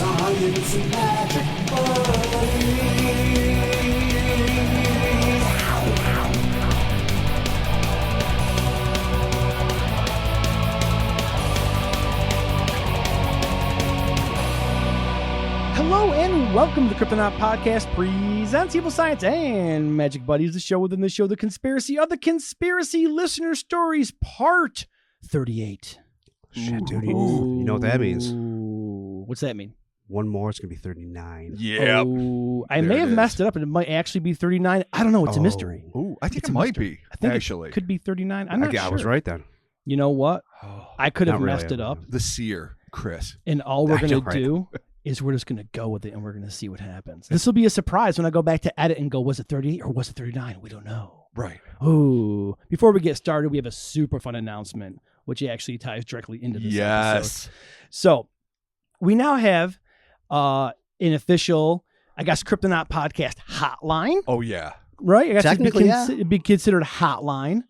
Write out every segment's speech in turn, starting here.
Science and magic buddies. Hello and welcome to the Cryptonaut Podcast presents Evil Science and Magic Buddies, the show within the show, the conspiracy of the conspiracy listener stories, part 38. Shit, dude. You know what that means? What's that mean? One more, it's going to be 39. Yeah. I may have messed it up and it might actually be 39. I don't know. It's a mystery. Ooh, I think It's it a might mystery. be. I think actually, it could be 39. I'm not sure. I was right then. You know what? I could have Not really, messed it up. the seer, Chris. And all we're going You're to right. do is we're just going to go with it and we're going to see what happens. This will be a surprise when I go back to edit and go, was it 38 or was it 39? We don't know. Right. Ooh. Before we get started, we have a super fun announcement, which actually ties directly into this episode. Yes. So we now have an official, I guess, Cryptonaut Podcast hotline, Oh yeah. right? I guess Technically, it'd be considered a hotline.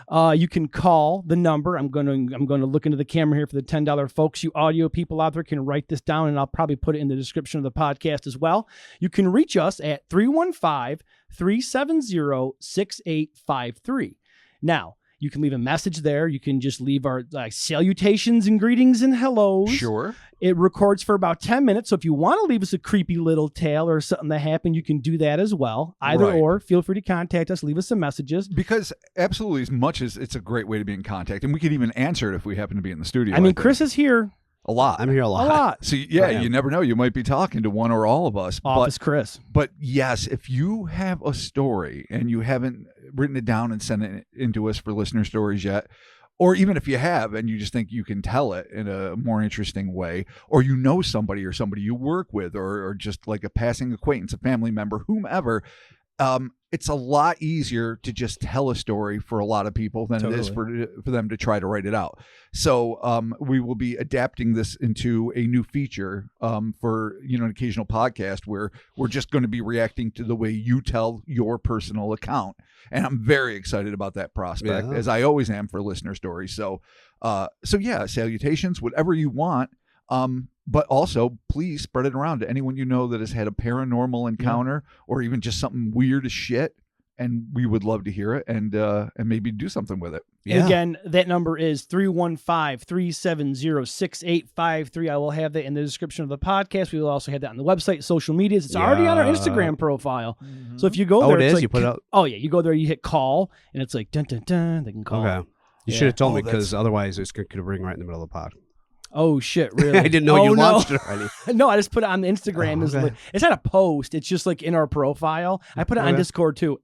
You can call the number. I'm going to look into the camera here for the $10 folks. You audio people out there can write this down, and I'll probably put it in the description of the podcast as well. You can reach us at 315-370-6853. Now, you can leave a message there. You can just leave our salutations and greetings and hellos. Sure. It records for about 10 minutes. So if you want to leave us a creepy little tale or something that happened, you can do that as well. Either Right. or, feel free to contact us. Leave us some messages. Because absolutely, as much as it's a great way to be in contact, and we could even answer it if we happen to be in the studio. I mean, think. Chris is here a lot. I'm here a a lot. lot. So yeah, Yeah. you never know. You might be talking to one or all of us. Office Chris. But yes, if you have a story and you haven't written it down and sent it into us for listener stories yet, or even if you have and you just think you can tell it in a more interesting way, or you know somebody or somebody you work with, or just like a passing acquaintance, a family member, whomever, it's a lot easier to just tell a story for a lot of people than it is for them to try to write it out. So we will be adapting this into a new feature for an occasional podcast where we're just going to be reacting to the way you tell your personal account. And I'm very excited about that prospect, as I always am for listener stories. So yeah, salutations, whatever you want. But also, please spread it around to anyone you know that has had a paranormal encounter or even just something weird as shit. And we would love to hear it and maybe do something with it. And again, that number is 315-370-6853. I will have that in the description of the podcast. We will also have that on the website, social medias. It's already on our Instagram profile. Mm-hmm. So if you go there, it it's is? like, You put it up? Oh, yeah. You go there, you hit call, and it's like, dun, dun, dun. They can call. Okay. You Yeah. should have told me that's- because otherwise it's going to ring right in the middle of the pod. Oh, shit, really? I didn't know you no. launched it already. No, I just put it on the Instagram. Oh, okay. It's not a post. It's just like in our profile. I put it on Okay. Discord too.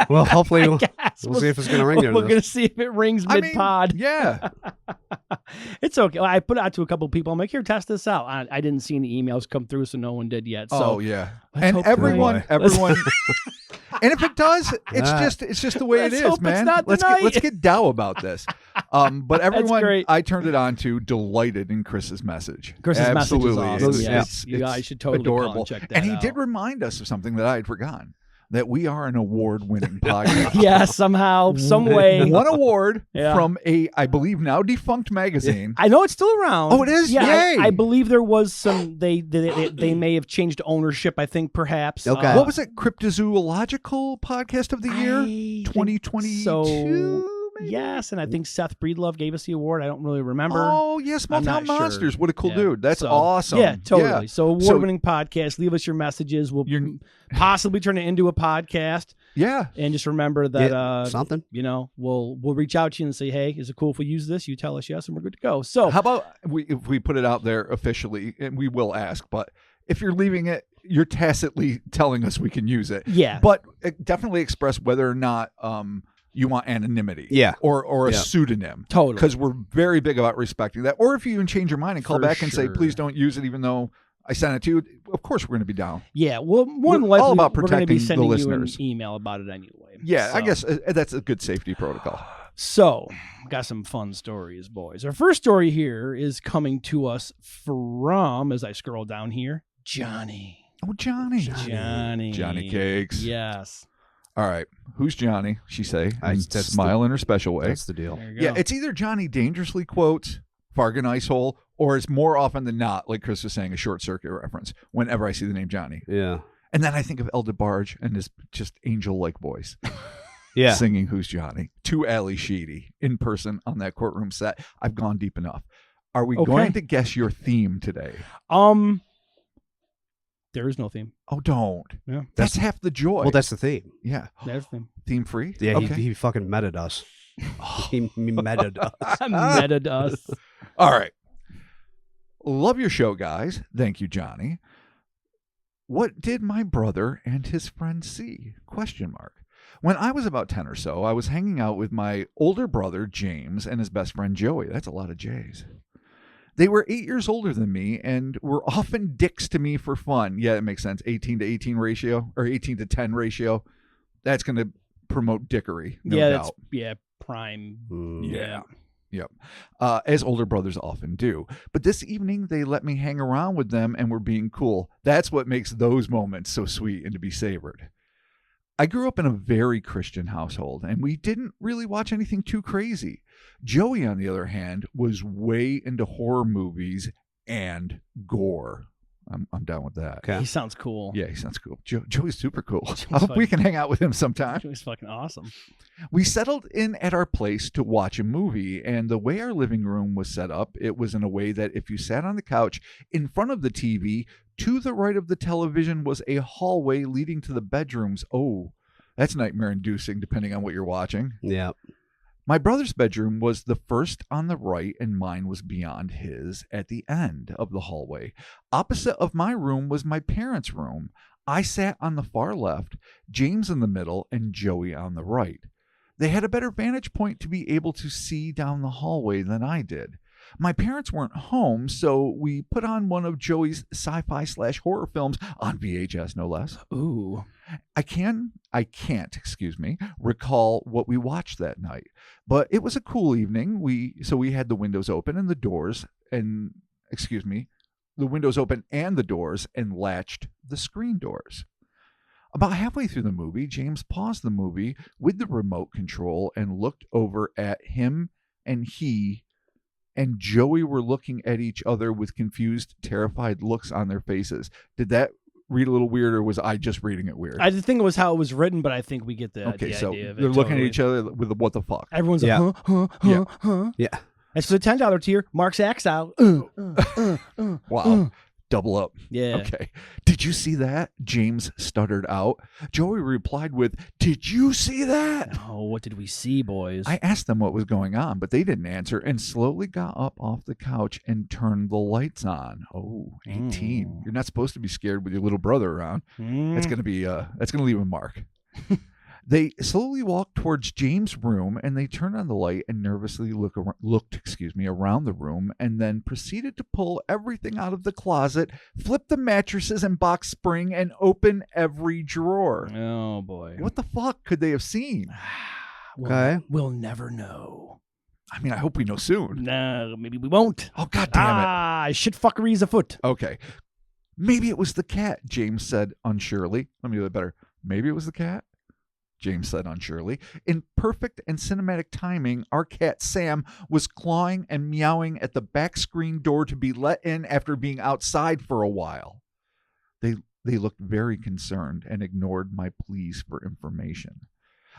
Well, hopefully we'll Yes, see if it's going to ring. We're going to see if it rings I mean, mid-pod. yeah. It's okay. I put it out to a couple people. I'm like, here, test this out. I didn't see any emails come through, so no one did yet. So Oh yeah. let's And hope everyone. And if it does, it's Ah. just the way Let's it hope is, it's man. not Let's tonight. get dough about this. But everyone great. I turned it on to delighted in Chris's message. Chris's message is Absolutely. awesome. It's, Yeah. it's, You it's guys should totally call and adorable. check that And he out. did remind us of something that I had forgotten. That we are an award-winning podcast. Yeah, somehow, some way. One award Yeah. from I believe now defunct magazine. I know it's still around. Oh, it is? Yeah, Yay. I believe there was some. They may have changed ownership. I think perhaps. Okay. What was it? Cryptozoological Podcast of the Year, 2022. So maybe? yes, and I think Seth Breedlove gave us the award. I don't really remember. Oh, yeah, Small I'm Town not sure. Monsters. What a cool Yeah. dude. That's So, awesome. Yeah, totally. Yeah. So award-winning podcast. Leave us your messages. We'll You're- possibly turn it into a podcast. Yeah. And just remember that something. we'll reach out to you and say, hey, is it cool if we use this? You tell us yes, and we're good to go. So How about if we put it out there officially, and we will ask, but if you're leaving it, you're tacitly telling us we can use it. yeah, But definitely express whether or not you want anonymity. Yeah. Or a Yeah. pseudonym. totally. Because we're very big about respecting that. Or if you even change your mind and call For back and say, sure. please don't use it, even though I sent it to you, of course we're going to be down. Yeah, well, more than We're likely, all about we're going to be protecting the sending you listeners. an email about it anyway. Yeah, I So- guess that's a good safety protocol. So, got some fun stories, boys. Our first story here is coming to us from, as I scroll down here, Johnny. Oh, Johnny. Johnny Cakes. Yes. All right. Who's Johnny, she say, I- and that's smile in her special way. That's the deal. There you go. Yeah, it's either Johnny Dangerously quotes Fargan Ice Hole, or it's more often than not, like Chris was saying, a Short Circuit reference whenever I see the name Johnny. Yeah. And then I think of El DeBarge and his just angel-like voice. Yeah. Singing Who's Johnny to Ali Sheedy in person on that courtroom set. I've gone deep enough. Are we going to guess your theme today? There is no theme. Oh, don't. Yeah. That's half the joy. Well, that's the theme. Yeah. There's the theme. Theme free? Yeah, Okay. he fucking meted us. He meted us. Meted us. All right. Love your show, guys. Thank you, Johnny. What did my brother and his friend see? Question mark. When I was about 10 or so, I was hanging out with my older brother, James, and his best friend, Joey. That's a lot of J's. They were 8 years older than me and were often dicks to me for fun. Yeah, it makes sense. 18 to 18 ratio, or 18 to 10 ratio. That's going to promote dickery, no doubt. That's prime. Yeah. Yep. As older brothers often do. But this evening, they let me hang around with them and were being cool. That's what makes those moments so sweet and to be savored. I grew up in a very Christian household, and we didn't really watch anything too crazy. Joey, on the other hand, was way into horror movies and gore. I'm down with that. Okay. He sounds cool. Yeah, he sounds cool. Joey's super cool. I hope we can hang out with him sometime. He was fucking awesome. We settled in at our place to watch a movie, and the way our living room was set up, it was in a way that if you sat on the couch in front of the TV, to the right of the television was a hallway leading to the bedrooms. Oh, that's nightmare-inducing, depending on what you're watching. Yeah. My brother's bedroom was the first on the right, and mine was beyond his at the end of the hallway. Opposite of my room was my parents' room. I sat on the far left, James in the middle, and Joey on the right. They had a better vantage point to be able to see down the hallway than I did. My parents weren't home, so we put on one of Joey's sci-fi/horror films on VHS, no less. Ooh. I can't, recall what we watched that night, but it was a cool evening. We had the windows open and the doors and the doors and latched the screen doors. About halfway through the movie, James paused the movie with the remote control and looked over at him, and he and Joey were looking at each other with confused, terrified looks on their faces. Did that read a little weird, or was I just reading it weird? I did think it was how it was written, but I think we get the Okay, so idea of it. they're looking at each other with the what the fuck. Everyone's Yeah. like, huh. Yeah. And so the $10 tier, Mark's axe out. Wow. Double up. Yeah. Okay. Did you see that? James stuttered out. Joey replied with, "Did you see that?" Oh, what did we see, boys? I asked them what was going on, but they didn't answer and slowly got up off the couch and turned the lights on. Oh, 18. You're not supposed to be scared with your little brother around. That's going to leave a mark. They slowly walked towards James' room, and they turned on the light and nervously looked around the room, and then proceeded to pull everything out of the closet, flip the mattresses and box spring, and open every drawer. Oh, boy. What the fuck could they have seen? Okay. We'll never know. I mean, I hope we know soon. No, maybe we won't. Oh, God damn it. Shit fuckery's afoot. Okay. Maybe it was the cat, James said unsurely. Let me do that better. Maybe it was the cat? James said unsurely. In perfect and cinematic timing, our cat Sam was clawing and meowing at the back screen door to be let in after being outside for a while. They looked very concerned and ignored my pleas for information.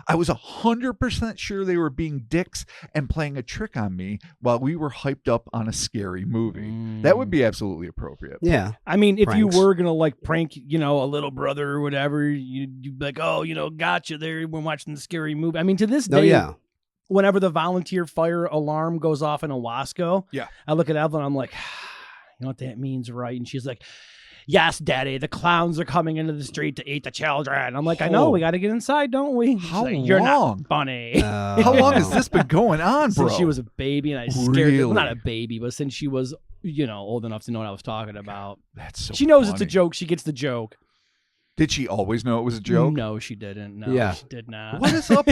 I was 100% sure they were being dicks and playing a trick on me while we were hyped up on a scary movie. That would be absolutely appropriate. Yeah. I mean, if Pranks. you were going to like prank, a little brother or whatever, you'd be like, oh, gotcha there. We're watching the scary movie. I mean, to this day, Oh, yeah. whenever the volunteer fire alarm goes off in a Wasco, Yeah. I look at Evelyn, I'm like, you know what that means, right? And she's like, yes, Daddy, the clowns are coming into the street to eat the children. I'm like, I know, we got to get inside, don't we? She's How like, You're long? not funny. How long has this been going on, bro? Since she was a baby, and I scared her. Really? Well, not a baby, but since she was, old enough to know what I was talking about. That's so She knows it's funny. a joke. She gets the joke. Did she always know it was a joke? No, she didn't. No, Yeah. she did not. What is up,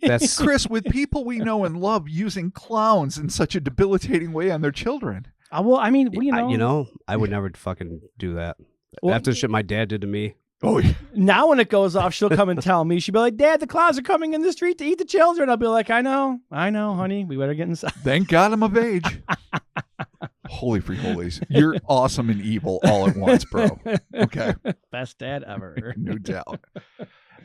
That's Chris, with people we know and love using clowns in such a debilitating way on their children? Well, I mean, I would never fucking do that. Well- After the shit my dad did to me. Oh, yeah. now when it goes off, she'll come and tell me. She'll be like, Dad, the clowns are coming in the street to eat the children. I'll be like, I know, honey. We better get inside. Thank God I'm of age. Holy free holies. You're awesome and evil all at once, bro. Okay. Best dad ever. No doubt.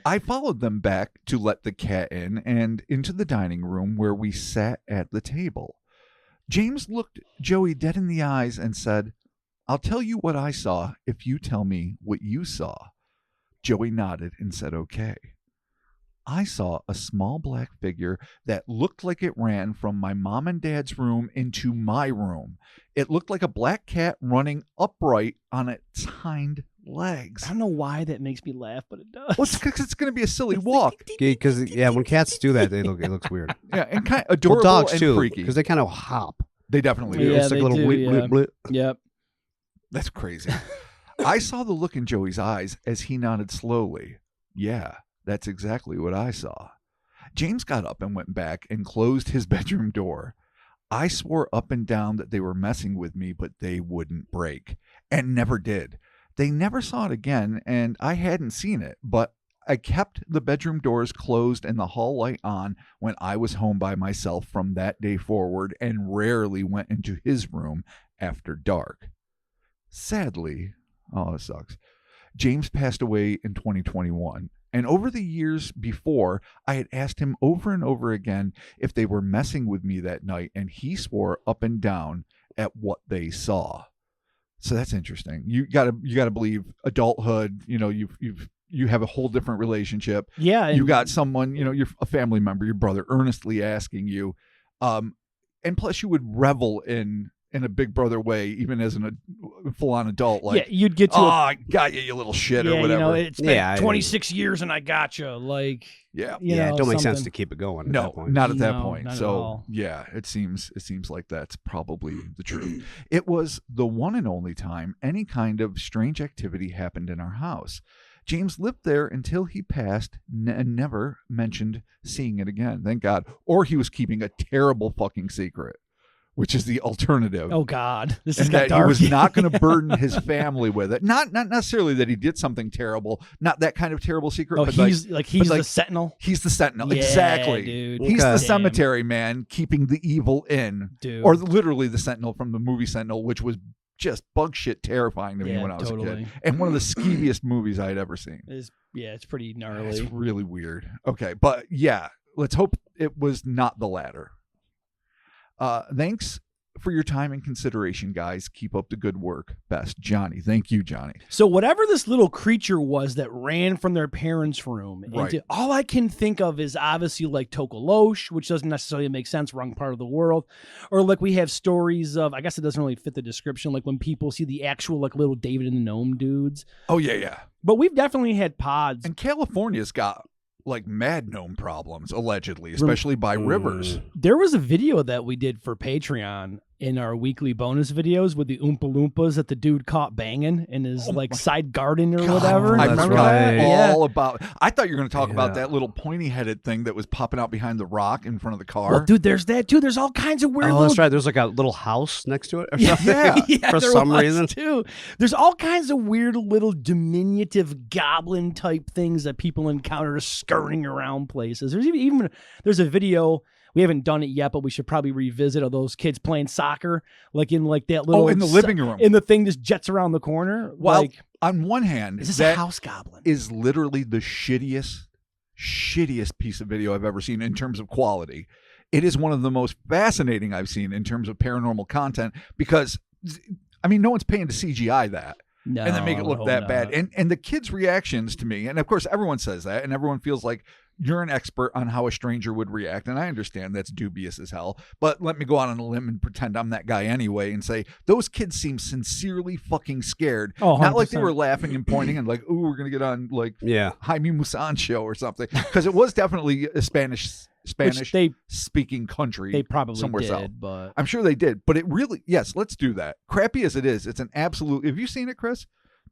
I followed them back to let the cat in and into the dining room where we sat at the table. James looked Joey dead in the eyes and said, "I'll tell you what I saw if you tell me what you saw." Joey nodded and said, "Okay." I saw a small black figure that looked like it ran from my mom and dad's room into my room. It looked like a black cat running upright on its hind legs. I don't know why that makes me laugh, but it does. Well, it's going to be a silly walk. Because when cats do that, it looks weird. Yeah, and kind of Well, adorable dogs and too, freaky. because they kind of hop. They definitely do. Yeah, It's like they a little do, blip, yeah. blip, blip. Yep. That's crazy. I saw the look in Joey's eyes as he nodded slowly. Yeah, that's exactly what I saw. James got up and went back and closed his bedroom door. I swore up and down that they were messing with me, but they wouldn't break, and never did. They never saw it again, and I hadn't seen it, but I kept the bedroom doors closed and the hall light on when I was home by myself from that day forward, and rarely went into his room after dark. Sadly, oh, it sucks, James passed away in 2021. And over the years before, I had asked him over and over again if they were messing with me that night, and he swore up and down at what they saw. So that's interesting. You gotta believe adulthood. You know, you have a whole different relationship. Yeah. You got someone, you know, you're a family member, your brother, earnestly asking you, and plus you would revel in a big brother way, even as a full-on adult. Like, yeah, you'd get to I got you, you little shit, or whatever. You know, it's been Yeah, 26 years and I got you. Like, Yeah. you Yeah, know, it don't make sense something. to keep it going. No, at that point. not at that No, point. not at So all. yeah, it seems like that's probably the truth. It was the one and only time any kind of strange activity happened in our house. James lived there until he passed and never mentioned seeing it again. Thank God. Or he was keeping a terrible fucking secret, which is the alternative. Oh God, this is And that dark. he was not going to burden his family with it. Not necessarily that he did something terrible. Not that kind of terrible secret. Oh, but he's but the sentinel. He's the sentinel. Yeah, Exactly. dude. He's the Damn. cemetery man keeping the evil in. Dude. Or literally the sentinel from the movie Sentinel, which was just bug shit terrifying to me Yeah, when I was a totally. kid. And one of the skeeviest movies I had ever seen. It's pretty It's gnarly. really weird. Okay, but yeah, let's hope it was not the latter. Thanks for your time and consideration, guys. Keep up the good work. Best, Johnny. Thank you, Johnny. So whatever this little creature was that ran from their parents' room, Right. all I can think of is obviously like Tokolosh, which doesn't necessarily make sense, wrong part of the world. Or like we have stories of, I guess it doesn't really fit the description, like when people see the actual like little David and the Gnome dudes. Oh, yeah. But we've definitely had pods. And California's got like mad gnome problems, allegedly, especially by rivers. There was a video that we did for Patreon in our weekly bonus videos with the Oompa Loompas that the dude caught banging in his like side garden or whatever. I that's remember right. all about. I thought you were going to talk about Yeah. that little pointy-headed thing that was popping out behind the rock in front of the car. Well, dude, there's that too. There's all kinds of weird. Oh, little that's right. There's like a little house next to it or Yeah, something. yeah, For there some was, reason. too. There's all kinds of weird little diminutive goblin type things that people encounter scurrying around places. There's even there's a video. We haven't done it yet, but we should probably revisit of those kids playing soccer, like in like that little in the living room. and the thing just jets around the corner. Well, like, on one hand, is this that a house goblin? is literally the shittiest piece of video I've ever seen in terms of quality. It is one of the most fascinating I've seen in terms of paranormal content because, I mean, no one's paying to CGI that. No, And then make it look no, that no. bad. And the kids' reactions to me, and of course everyone says that, and everyone feels like you're an expert on how a stranger would react. And I understand that's dubious as hell. But let me go out on a limb and pretend I'm that guy anyway and say those kids seem sincerely fucking scared. Oh, Not like they 100%. were laughing and pointing and like, ooh, we're gonna get on like Yeah. Jaime Maussan show or something. Because it was definitely a Spanish Which they speaking country. they probably somewhere did, south. but I'm sure they did, but it really, yes, let's do that. Crappy as it is, it's an absolute. Have you seen it, Chris?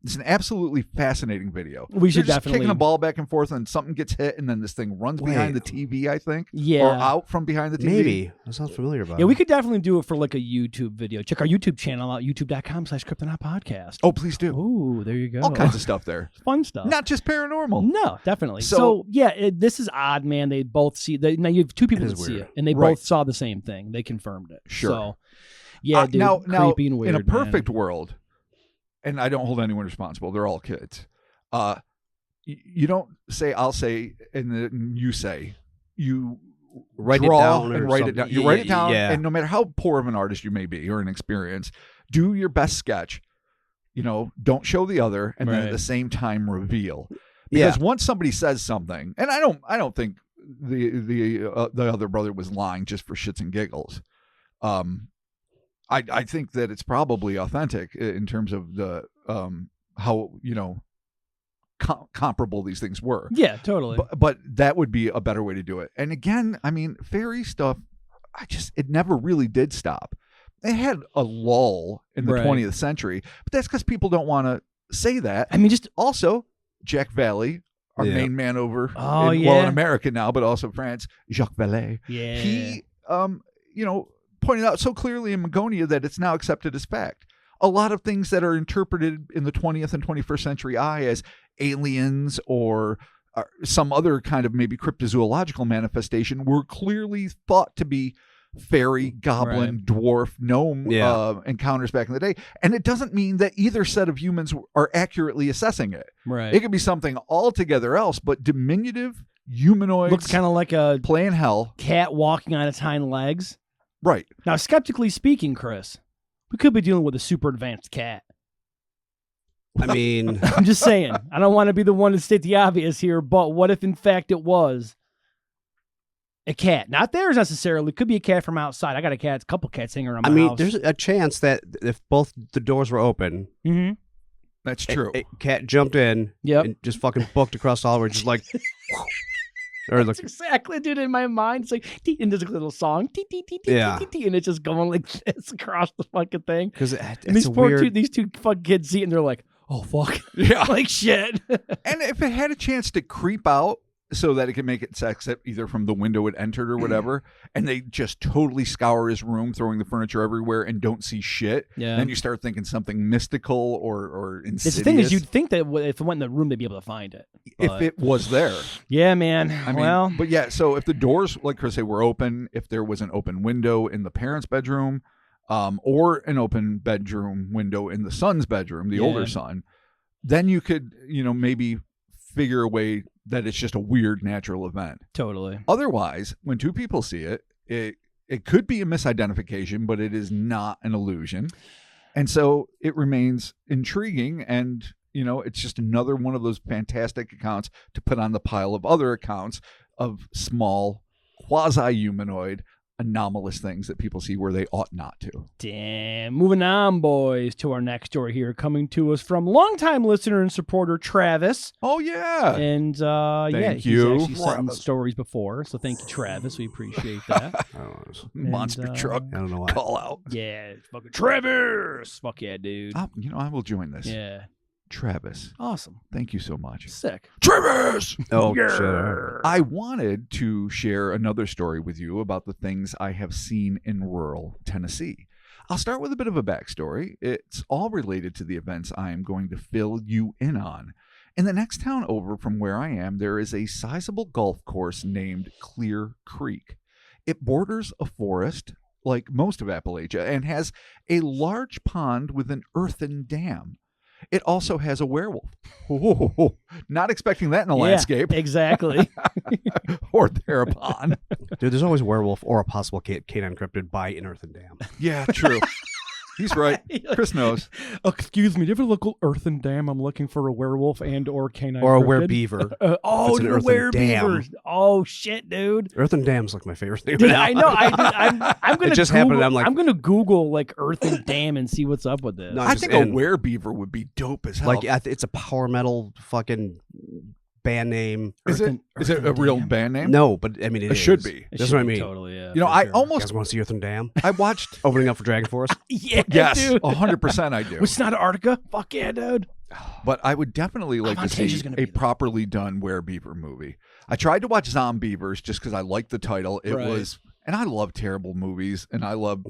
It's an absolutely fascinating video. We should They're just definitely- kicking a ball back and forth, and something gets hit, and then this thing runs behind the TV. I think, Yeah. or out from behind the TV. Maybe. That sounds familiar about yeah, it. we could definitely do it for like a YouTube video. Check our YouTube channel out, youtube.com/Cryptonaut Podcast. Oh, please do. Ooh, there you go. All kinds of stuff there, fun stuff. not just paranormal. No, definitely. So- So, yeah, this is odd, man. They both see. Now you have two people It that is see weird. it, and they Right. both saw the same thing. They confirmed it. Sure. So, Yeah, dude. Now, creepy and weird. in a perfect man. world, and I don't hold anyone responsible. They're all kids. You don't say I'll say, and then you say. You Write it draw down and or write it something. down. You write it down, Yeah. and no matter how poor of an artist you may be or inexperienced, do your best sketch. Don't show the other, and then at Right. the same time reveal. Because Yeah. once somebody says something, and I don't think the other brother was lying just for shits and giggles. I think that it's probably authentic in terms of the how comparable these things were. Yeah, totally. But that would be a better way to do it. And again, I mean, fairy stuff, it never really did stop. It had a lull in the Right. 20th century, but that's because people don't want to say that. I mean, just Also, Jack Valley, our Yeah. main man over in yeah. America now, but also France, Jacques Vallée. yeah. He pointed out so clearly in Magonia that it's now accepted as fact. A lot of things that are interpreted in the 20th and 21st century eye as aliens or some other kind of maybe cryptozoological manifestation were clearly thought to be fairy, goblin, dwarf, gnome encounters back in the day. And it doesn't mean that either set of humans are accurately assessing it. Right. It could be something altogether else, but diminutive humanoids Looks kind of like a playing hell. cat walking on its hind legs. Right. Now, skeptically speaking, Chris, we could be dealing with a super advanced cat. I mean, I'm just saying. I don't want to be the one to state the obvious here, but what if in fact it was a cat? Not theirs necessarily. Could be a cat from outside. I got a couple cats hanging around my house. there's a chance that if both the doors were open, Mm-hmm. That's true. a cat jumped in Yep. and just fucking booked across all over, just like, or That's like, exactly, dude. In my mind, it's like, tee, and there's a little song, tee, tee, tee, tee, Yeah. tee, tee, and it's just going like this across the fucking thing. because And it's a weird. these two fucking kids see it, and they're like, "Oh fuck, Yeah. like shit." And if it had a chance to creep out so that it can make it sex either from the window it entered or whatever, and they just totally scour his room, throwing the furniture everywhere and don't see shit, Yeah. then you start thinking something mystical or insidious. It's the thing is, you'd think that if it went in the room, they'd be able to find it. if But- it was there. yeah, man. I mean, well, but yeah, so if the doors, like Chris said, were open, if there was an open window in the parents' bedroom, or an open bedroom window in the son's bedroom, the older son, then you could, maybe figure a way that it's just a weird natural event. totally. Otherwise, when two people see it, it could be a misidentification, but it is not an illusion. And so it remains intriguing, and it's just another one of those fantastic accounts to put on the pile of other accounts of small quasi-humanoid anomalous things that people see where they ought not to. Damn. Moving on, boys, to our next story here, coming to us from longtime listener and supporter Travis. Oh yeah. And Thank he's you, actually sent in Travis. stories before, so thank you, Travis. We appreciate that. I don't know. Monster And, truck I don't know why. call out. Yeah, fucking Travis. Fuck yeah, dude. I will join this. Yeah, Travis, awesome, thank you so much. sick. Travis! Oh, Yeah. shit. I wanted to share another story with you about the things I have seen in rural Tennessee. I'll start with a bit of a backstory. It's all related to the events I am going to fill you in on. In the next town over from where I am, there is a sizable golf course named Clear Creek. It borders a forest, like most of Appalachia, and has a large pond with an earthen dam. It also has a werewolf. Oh, not expecting that in a Yeah, landscape exactly. or thereupon. Dude, there's always a werewolf or a possible canine cryptid by an earthen dam. Yeah, true. He's right. Chris knows. Excuse me, do you have a local earthen dam? I'm looking for a werewolf and or canine Or a cryptid. werebeaver. Oh, It's an the earthen werebeavers. Oh shit, dude. Earthen dam's like my favorite thing. Dude, right now. I know. I'm gonna. It just Google, happened, I'm like- I'm gonna Google like earthen dam and see what's up with this. No, I just think in. a werebeaver would be dope as hell. Like, it's a power metal fucking band name. is it a real band name? No, but I mean, It should is. be. It That's should what I be mean. Totally, yeah. I for sure. You almost guys want to see Earthen Dam? I watched. Opening up for Dragon Force? Yeah, Yes, dude. 100% I do. Which is not Antarctica. Fuck yeah, dude. But I would definitely like to Montage is see gonna a be there. properly done werebeaver movie. I tried to watch Zombievers just because I liked the title. It Right. was, and I love terrible movies, and I love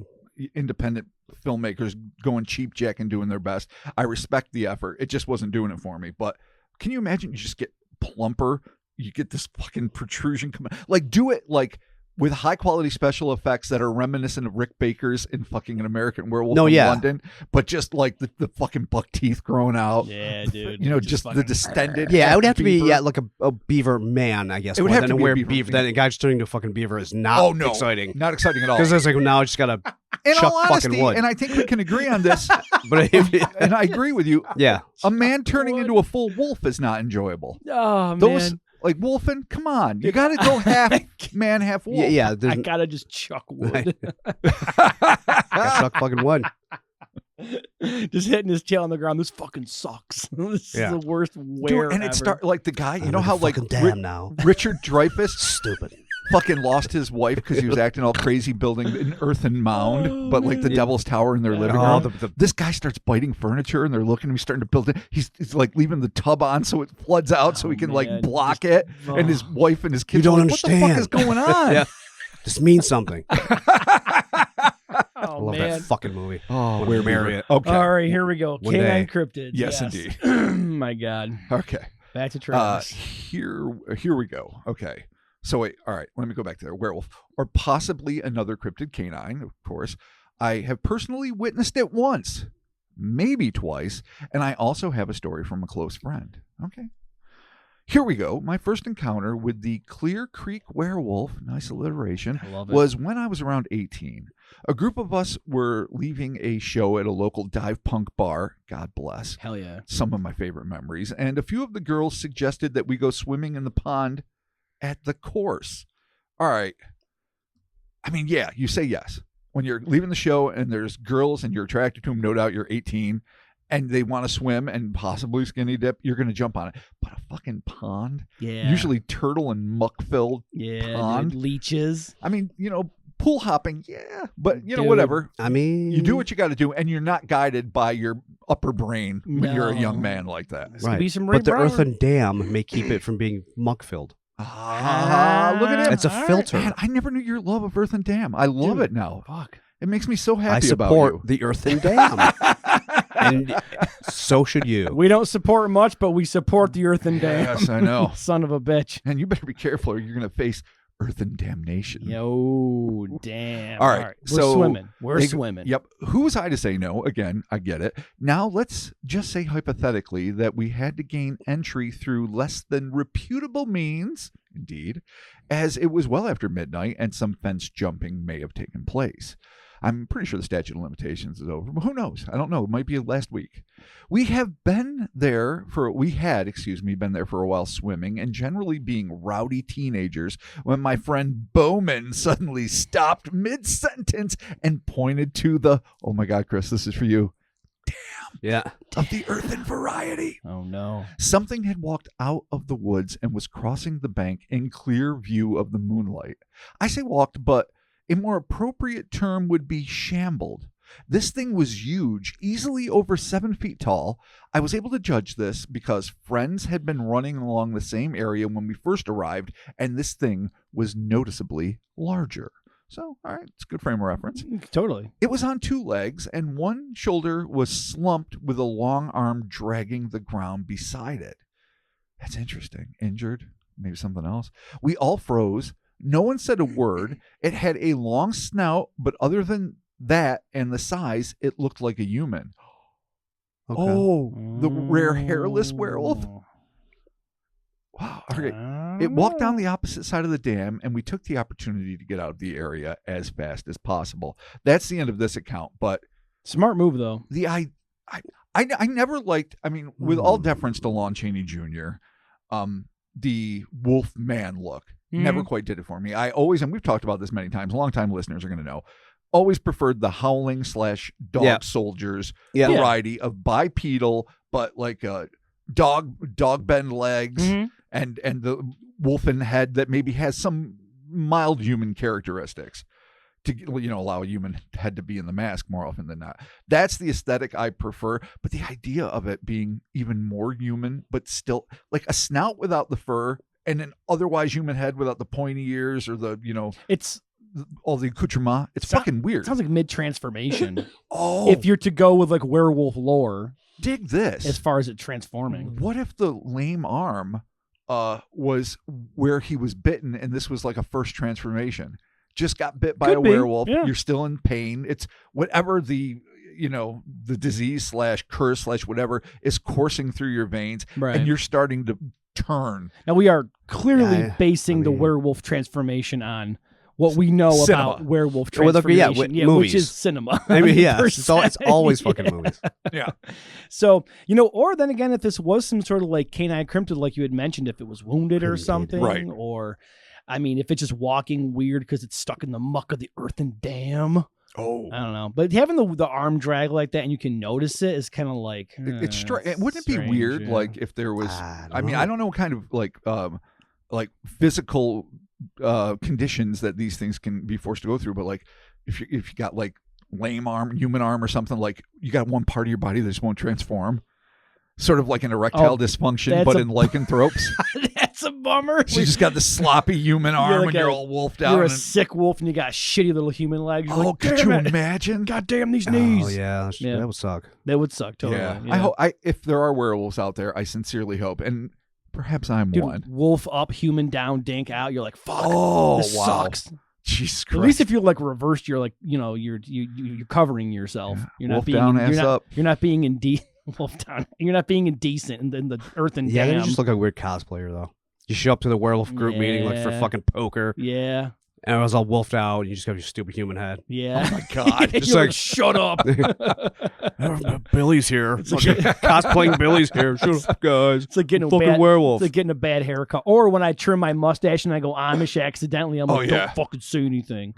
independent filmmakers going cheap jack and doing their best. I respect the effort. It just wasn't doing it for me. But can you imagine you just get plumper? You get this fucking protrusion coming. Like, do it like with high quality special effects that are reminiscent of Rick Baker's in fucking An American Werewolf No, in yeah. London, but just like the fucking buck teeth growing out. Yeah, dude. You know, just the fucking- distended. Yeah, it would have to be beaver. like a beaver man, I guess. It would more have than to be a wear beaver. Then a guy just turning into a fucking beaver is not Oh no, exciting. not exciting at all. Because it's like now I just gotta In chuck all fucking honesty, wood. and I think we can agree on this, But if, and I agree with you. yeah, A man turning wood. into a full wolf is not enjoyable. Oh, Those man. like wolfing, come on, you got to go half man, half wolf. yeah. I There's gotta just chuck wood. gotta chuck fucking wood. Just hitting his tail on the ground. This fucking sucks. This Yeah. is the worst wear Dude, and it ever. start like the guy. You I'm know how like fucking damn now. Richard Dreyfuss Stupid. fucking lost his wife because he was acting all crazy building an earthen mound, Oh, but like the man. Devil's Tower in their living Oh, room. the- This guy starts biting furniture, and they're looking at him. He's starting to build it. He's like leaving the tub on so it floods out, so he can man. like block it. And his wife and his kids don't are like, "What the fuck understand." is going on?" Yeah. This means something. I Oh, love man. that fucking movie. Oh, We're married. Okay. All right, here we go. One Canine day. cryptids. Yes, indeed. My God. Okay. Back to Travis. Here we go. Okay. So wait, all right, let me go back to there. Werewolf, or possibly another cryptid canine, of course. I have personally witnessed it once, maybe twice, and I also have a story from a close friend. Okay. Here we go. My first encounter with the Clear Creek werewolf, nice alliteration, I love it. was when I was around 18. A group of us were leaving a show at a local dive punk bar. God bless. Hell yeah. Some of my favorite memories. And a few of the girls suggested that we go swimming in the pond at the course. All right. I mean, yeah, you say yes. When you're leaving the show and there's girls and you're attracted to them, no doubt you're 18, and they want to swim and possibly skinny dip, you're going to jump on it. But a fucking pond, Yeah. usually turtle and muck filled. Yeah. pond. Dude, leeches. I mean, pool hopping, yeah, but Dude. whatever. I mean, You do what you got to do, and you're not guided by your upper brain when you're a young No. man like that. This could be some Ray But the Brower. earthen dam may keep it from being muck filled. Look at him. It's a All right. filter. Man, I never knew your love of Earth and Dam. I love Dude. it now. Fuck. It makes me so I happy about support you. the earthen dam, and so should you. We don't support much, but we support the earthen dam. Yes, I know. Son of a bitch. And you better be careful or you're going to face Earth and Damnation. Yo, damn. All right, We're so- swimming. We're Ex- swimming. Yep. Who was I to say no? Again, I get it. Now let's just say hypothetically that we had to gain entry through less than reputable means, indeed, as it was well after midnight and some fence jumping may have taken place. I'm pretty sure the statute of limitations is over, but who knows? I don't know. It might be last week. We had been there for a while swimming and generally being rowdy teenagers when my friend Bowman suddenly stopped mid-sentence and pointed to the, oh my God, Chris, this is for you, Yeah. of the earthen variety. Oh, no. Something had walked out of the woods and was crossing the bank in clear view of the moonlight. I say walked, but a more appropriate term would be shambled. This thing was huge, easily over 7 feet tall. I was able to judge this because friends had been running along the same area when we first arrived, and this thing was noticeably larger. So, all right, it's a good frame of reference. Totally. It was on 2 legs, and one shoulder was slumped with a long arm dragging the ground beside it. That's interesting. Injured? Maybe something else? We all froze. No one said a word. It had a long snout, but other than that and the size, it looked like a human. Okay. Oh, the rare hairless werewolf? Wow. Okay. It walked down the opposite side of the dam, and we took the opportunity to get out of the area as fast as possible. That's the end of this account, but Smart move, though. I never liked, I mean, with all deference to Lon Chaney Jr., the wolf man look never quite did it for me. I always, and we've talked about this many times, longtime listeners are going to know, always preferred the howling / dog soldiers variety of bipedal, but like dog bend legs and the wolfen head that maybe has some mild human characteristics to allow a human head to be in the mask more often than not. That's the aesthetic I prefer, but the idea of it being even more human, but still like a snout without the fur and an otherwise human head without the pointy ears or the It's all the accoutrement. It's fucking weird. sounds like mid-transformation. Oh, If you're to go with like werewolf lore dig this. as far as it transforming. What if the lame arm was where he was bitten and this was like a first transformation? just got bit by Could a be, werewolf. yeah. You're still in pain. It's whatever the disease / curse / whatever is coursing through your veins, Right. and you're starting to turn. Now we are clearly basing the mean- werewolf transformation on what we know Cinema. about werewolf Well, transformation, yeah, which movies. is cinema. I mean, yeah, 100%. it's always fucking movies. Yeah. So, or then again, if this was some sort of like canine cryptid, like you had mentioned, if it was wounded or something, Right. or, I mean, if it's just walking weird because it's stuck in the muck of the earthen dam. Oh. I don't know. But having the arm drag like that and you can notice it is kind of like, It's strange. Wouldn't it be strange, weird, yeah. like if there was? I I don't know what kind of like physical conditions that these things can be forced to go through, but like if you got like lame arm, human arm, or something, like you got one part of your body that just won't transform, sort of like an erectile dysfunction, that's but a- in lycanthropes. That's a bummer. So you just got this sloppy human arm, like and you're a- all wolfed out. You're a and, sick wolf and you got shitty little human legs. You're oh, like, could damn you it. imagine? God damn these knees. Oh yeah, Yeah. that would suck. That would suck totally. Yeah. Yeah. I hope. If there are werewolves out there, I sincerely hope, and perhaps I'm Dude, one. wolf up, human down, dink out. You're like, fuck. Oh, this wow. sucks. Jesus At Christ. least if you're like reversed, you're like, you're covering yourself. Yeah. You're Wolf not being down, you're ass not, up. You're not being wolf down. You're not being indecent in the earthen Yeah, they dam. just look like a weird cosplayer though. You show up to the werewolf group meeting like for Yeah. fucking poker, Yeah. and it was all wolfed out. And you just got your stupid human head. Yeah. Oh my God. Just like- like, shut up. Billy's here. Cosplaying Billy's here. Shut up, guys. It's like getting a Fucking bad werewolf. It's like getting a bad haircut. Or when I trim my mustache and I go Amish accidentally, I'm Oh, like, yeah. don't fucking say anything.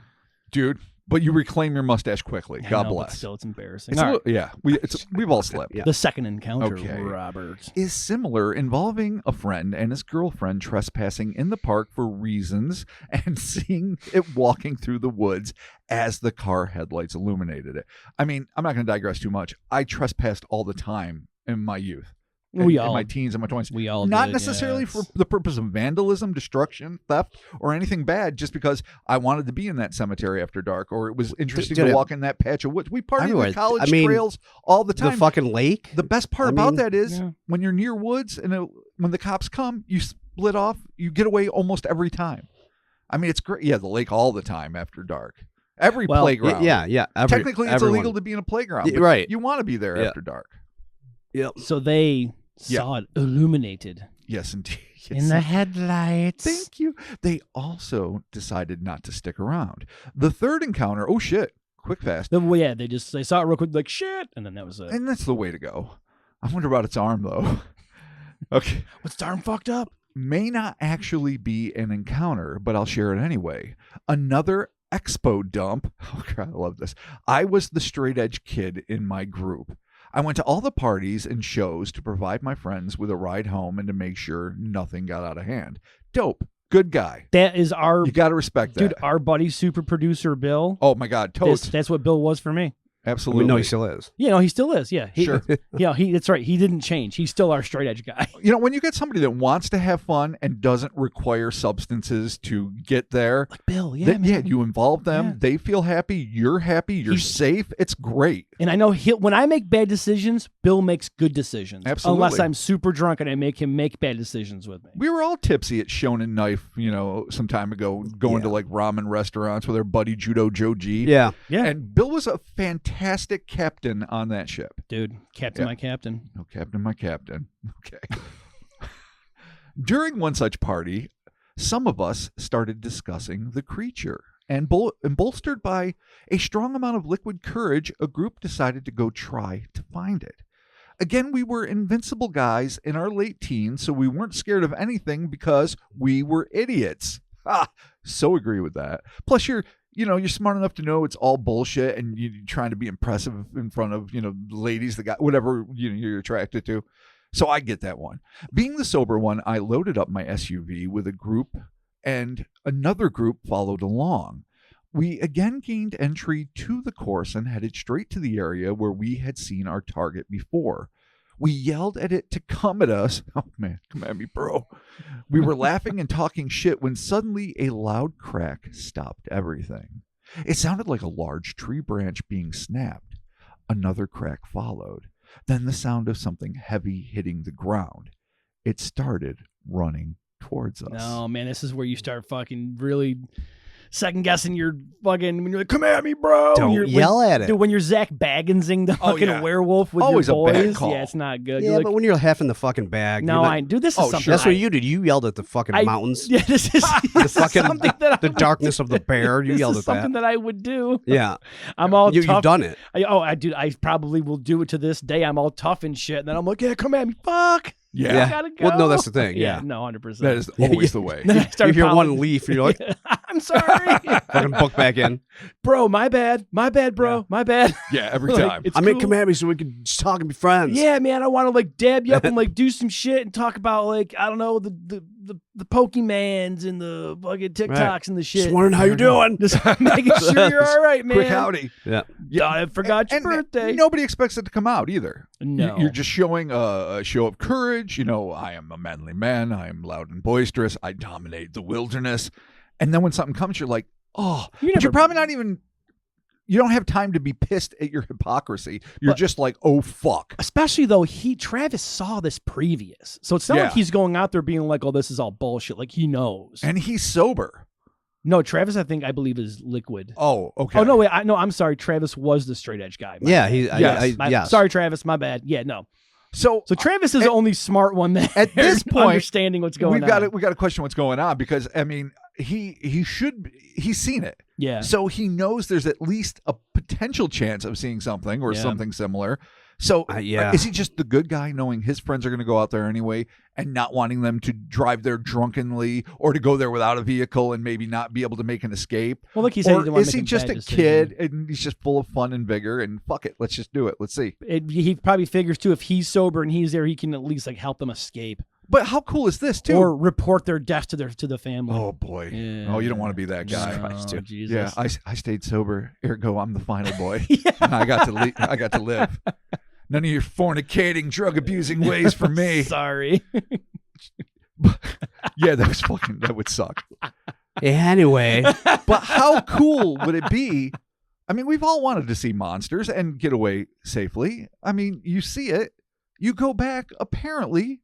Dude, but you reclaim your mustache quickly. I God know, but bless. still, it's embarrassing. It's a All right. little- we've all slipped. Yeah. The second encounter, Okay. Robert. Is similar, involving a friend and his girlfriend trespassing in the park for reasons and seeing it walking through the woods as the car headlights illuminated it. I mean, I'm not going to digress too much. I trespassed all the time in my youth. We in all, my teens and my 20s. we all Not did, necessarily yeah, for it's- the purpose of vandalism, destruction, theft, or anything bad, just because I wanted to be in that cemetery after dark, or it was interesting Dude, to walk in that patch of woods. We party in Everywhere. the college I mean, trails all the The time. fucking lake. The best part I about mean, that is yeah. when you're near woods and when the cops come, you split off, you get away almost every time. I mean, it's great. Yeah, the lake all the time after dark. Every Well, playground. Yeah. Technically, it's everyone. illegal to be in a playground. Yeah, but right. You want to be there Yeah. after dark. Yep. So they saw it illuminated Yes, indeed. in the headlights. Thank you. They also decided not to stick around. The third encounter, oh shit, quick fast. Well, yeah, they saw it real quick, like shit, and then that was it. And that's the way to go. I wonder about its arm though. Okay. What's the arm fucked up? May not actually be an encounter, but I'll share it anyway. Another expo dump. Oh, God, I love this. I was the straight edge kid in my group. I went to all the parties and shows to provide my friends with a ride home and to make sure nothing got out of hand. Dope. Good guy. That is our You got to respect that. dude, our buddy, super producer Bill. Oh, my God. Totes. That's what Bill was for me. Absolutely. We know he still is. Yeah, no, he still is. Yeah, Sure. Yeah, that's right. He didn't change. He's still our straight edge guy. You know, when you get somebody that wants to have fun and doesn't require substances to get there, Like Bill, yeah, then, man. you involve them. Yeah. They feel happy. You're happy. You're He's- safe. It's great. And I know when I make bad decisions, Bill makes good decisions. Absolutely. Unless I'm super drunk and I make him make bad decisions with me. We were all tipsy at Shonen Knife, some time ago, going to like ramen restaurants with our buddy Judo Joe G. Yeah. Yeah. And Bill was a fantastic captain on that ship. Dude, captain, Yeah. my captain. No, captain, my captain. Okay. During one such party, some of us started discussing the creature. And bolstered by a strong amount of liquid courage, a group decided to go try to find it. Again, we were invincible guys in our late teens, so we weren't scared of anything because we were idiots. So agree with that. Plus, you're smart enough to know it's all bullshit, and you're trying to be impressive in front of, ladies that got whatever you're attracted to. So I get that one. Being the sober one, I loaded up my SUV with a group, and another group followed along. We again gained entry to the course and headed straight to the area where we had seen our target before. We yelled at it to come at us. Oh, man, come at me, bro. We were laughing and talking shit when suddenly a loud crack stopped everything. It sounded like a large tree branch being snapped. Another crack followed. Then the sound of something heavy hitting the ground. It started running towards us. No, man, this is where you start fucking really second guessing your fucking when you're like, come at me, bro. Don't yell at it. Dude, when you're Zach Bagginsing the fucking werewolf with Always a your bad boys, call. yeah, it's not good. Yeah, You're like, but when you're half in the fucking bag. no, I do. This is something. That's what you did. You yelled at the fucking mountains. Yeah, this is The fucking something that the darkness of the bear. You this yelled is at that. something that I would do. Yeah, I'm all you've tough. done it. I probably will do it to this day. I'm all tough and shit, and then I'm like, yeah, come at me, fuck. Yeah. I gotta go. Well, no, that's the thing. Yeah, no, 100%. That is always the way. Then I start you hear one apologizing. leaf, and you're like, I'm sorry, fucking book back in. bro. My bad, bro. My bad. Yeah, every Like, time. it's I mean, cool. come at me so we can just talk and be friends. Yeah, man. I want to like dab you up and like do some shit and talk about like I don't know the Pokemans and the fucking TikToks and the shit. Just wondering how you're doing. Just making sure you're all right, man. Quick howdy. Yeah. I forgot your birthday. Nobody expects it to come out either. No. You're just showing a show of courage. You know, I am a manly man. I am loud and boisterous. I dominate the wilderness. And then when something comes, you're like, oh, you're probably not even. You don't have time to be pissed at your hypocrisy. You're just like, oh, fuck. Especially though Travis saw this previous. So it's not like he's going out there being like, oh, this is all bullshit. Like he knows. And he's sober. No, Travis, I believe is liquid. Oh, okay. Oh, no, wait. I'm sorry. Travis was the straight edge guy. Yeah, Yes. Sorry, Travis. My bad. Yeah, no. So Travis is the only smart one there. At this point, understanding what's going on. We got to question what's going on because I mean he's seen it. Yeah. So he knows there's at least a potential chance of seeing something or something similar. So is he just the good guy knowing his friends are going to go out there anyway and not wanting them to drive there drunkenly or to go there without a vehicle and maybe not be able to make an escape? Well, like he said, or is he just a kid and he's just full of fun and vigor and fuck it, let's just do it. Let's see. He probably figures too, if he's sober and he's there, he can at least like help them escape. But how cool is this too? Or report their death to the family. Oh boy. Yeah. Oh, you don't want to be that guy. Oh, Jesus. Yeah, I stayed sober. Ergo, I'm the final boy. And I got to live. None of your fornicating, drug abusing ways for me. Sorry. Yeah, that would suck. Anyway, but how cool would it be? I mean, we've all wanted to see monsters and get away safely. I mean, you see it, you go back, apparently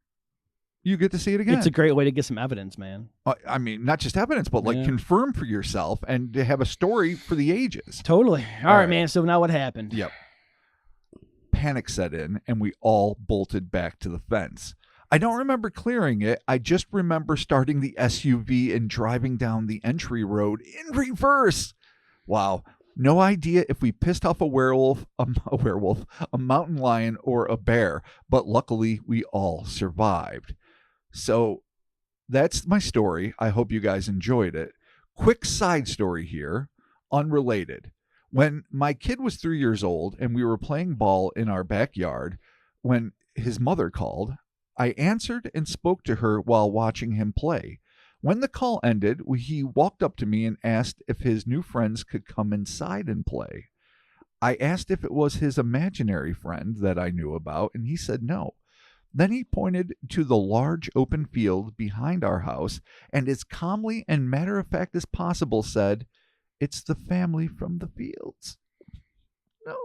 you get to see it again. It's a great way to get some evidence, man. I mean, not just evidence, but like confirm for yourself and to have a story for the ages. Totally. All right, man. So now what happened? Yep. Panic set in and we all bolted back to the fence. I don't remember clearing it. I just remember starting the SUV and driving down the entry road in reverse. Wow. No idea if we pissed off a werewolf, a mountain lion, or a bear, but luckily we all survived. So that's my story. I hope you guys enjoyed it. Quick side story here, unrelated. When my kid was 3 years old and we were playing ball in our backyard, when his mother called, I answered and spoke to her while watching him play. When the call ended, he walked up to me and asked if his new friends could come inside and play. I asked if it was his imaginary friend that I knew about, and he said no. Then he pointed to the large open field behind our house and as calmly and matter-of-fact as possible said, "It's the family from the fields." No,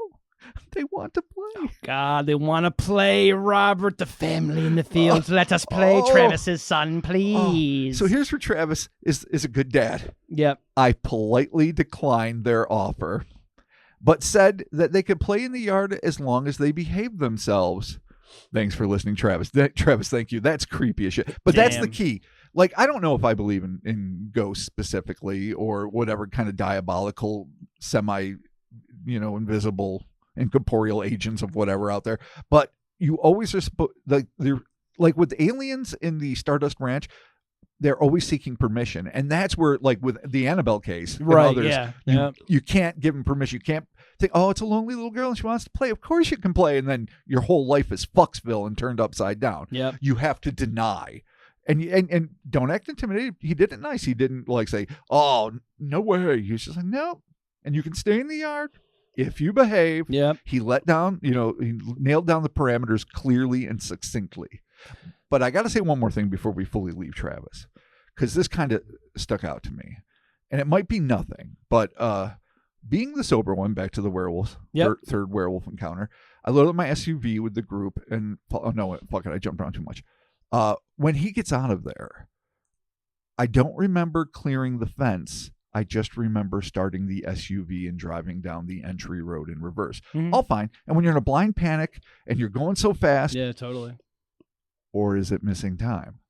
they want to play. God, they want to play, Robert, the family in the fields. Let us play, Travis's son, please. So here's where Travis is a good dad. Yep. I politely declined their offer, but said that they could play in the yard as long as they behaved themselves. Thanks for listening, Travis. Travis, thank you. That's creepy as shit. But that's the key. Like, I don't know if I believe in ghosts specifically or whatever kind of diabolical, invisible, incorporeal agents of whatever out there. But you always are supposed, like with aliens in the Stardust Ranch, they're always seeking permission. And that's where, like with the Annabelle case and others, you can't give them permission. You can't think, oh, it's a lonely little girl and she wants to play. Of course you can play. And then your whole life is Fucksville and turned upside down. Yep. You have to deny. And don't act intimidated. He did it nice. He didn't like say, oh, no way. He was just like, no. And you can stay in the yard if you behave. Yep. He let down, he nailed down the parameters clearly and succinctly. But I got to say one more thing before we fully leave Travis, because this kind of stuck out to me. And it might be nothing, but being the sober one, back to the werewolves, third werewolf encounter, I loaded up my SUV with the group and, I jumped around too much. When he gets out of there, I don't remember clearing the fence. I just remember starting the SUV and driving down the entry road in reverse. Mhm. All fine. And when you're in a blind panic and you're going so fast, Yeah, totally. or is it missing time?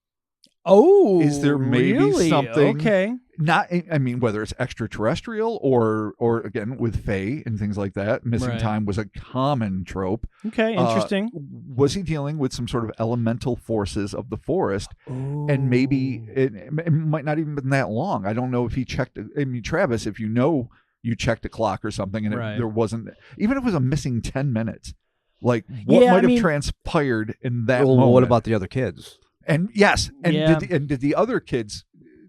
Oh, Is there maybe really? something- Okay. Not, I mean, whether it's extraterrestrial or again with Fae and things like that. Missing Right. time was a common trope. Okay, interesting. Was he dealing with some sort of elemental forces of the forest? And maybe it might not even been that long. I don't know if he checked. I mean, Travis, if you checked a clock or something, and Right. there wasn't, even if it was a missing 10 minutes, like what Yeah, I might have mean- transpired in that Well, moment? what about the other kids? And yes, and Yeah. did the other kids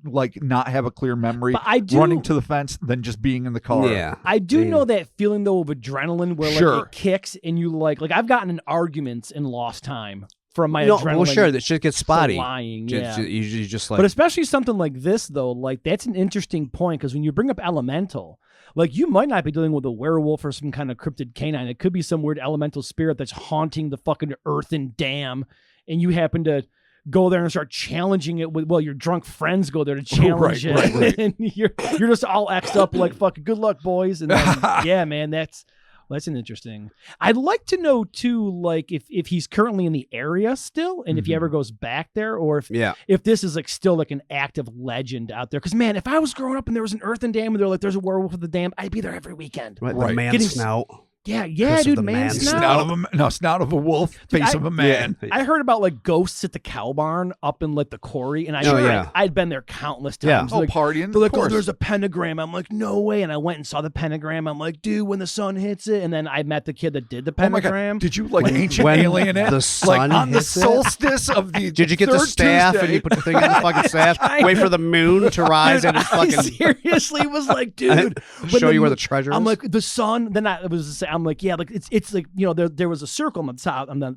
like not have a clear memory, But I do- running to the fence, than just being in the car? Yeah. I do They- know that feeling though of adrenaline where like Sure. it kicks and you like I've gotten in arguments in lost time from my No, adrenaline. well, sure, that shit gets for spotty. lying, Just- yeah. you just like, But especially something like this, though, like that's an interesting point because when you bring up elemental, like you might not be dealing with a werewolf or some kind of cryptid canine. It could be some weird elemental spirit that's haunting the fucking earthen dam, and you happen to go there and start challenging it with, well, your drunk friends go there to challenge Right, it, right. and you're just all X'd up like fucking good luck, boys. And then, yeah, man, that's an interesting. I'd like to know too, like if he's currently in the area still, and if he Mhm. ever goes back there, or yeah. if this is like still like an active legend out there. Because man, if I was growing up and there was an earthen dam and they're like, there's a werewolf at the dam, I'd be there every weekend. Right, Right. the man Getting- snout. Yeah, Curse of dude, the man, man. snout. Snout of a wolf, face I- of a man. Yeah. I heard about like ghosts at the cow barn up in like the quarry, and Oh, yeah. I'd been there countless Yeah. times. Oh, Like, partying. they're like, of oh, course. there's a pentagram. I'm like, no way. And I went and saw the pentagram. I'm like, dude, when the sun hits it. And then I met the kid that did the Oh my pentagram. God! Did you like When- ancient when alien it? the like sun on the hits it? solstice of the Did you get the third staff Tuesday? and you put the thing in the fucking staff? Wait for the moon to rise and it's I fucking seriously was like, dude, when show you where the treasure is. I'm like the sun. Then I'm like, yeah, like it's like there was a circle on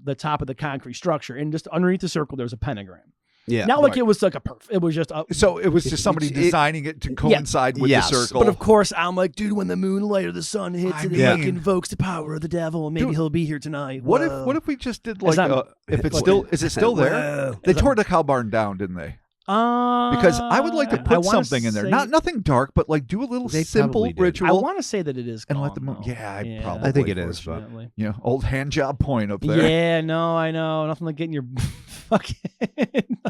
the top of the concrete structure, and just underneath the circle there's a pentagram. yeah. Not like Right. it was like it was just a. So it was just somebody It- designing it to coincide with Yes. the circle. But of course, I'm like, dude, when the moonlight or the sun hits I and mean- it like invokes the power of the devil, maybe Dude, he'll be here tonight. what Whoa. if we just did like not- if it's what- still is it still there? Whoa. They tore the cow barn down, didn't they? Because I would like to I put wanna something in there. say- Not nothing dark, but like do a little They simple probably did. ritual. I want to say that it is And gone, let the moon- though. yeah, I Yeah, probably I think it is, but unfortunately. you know, old hand job point up there. Yeah, no, I know. Nothing like getting your fucking.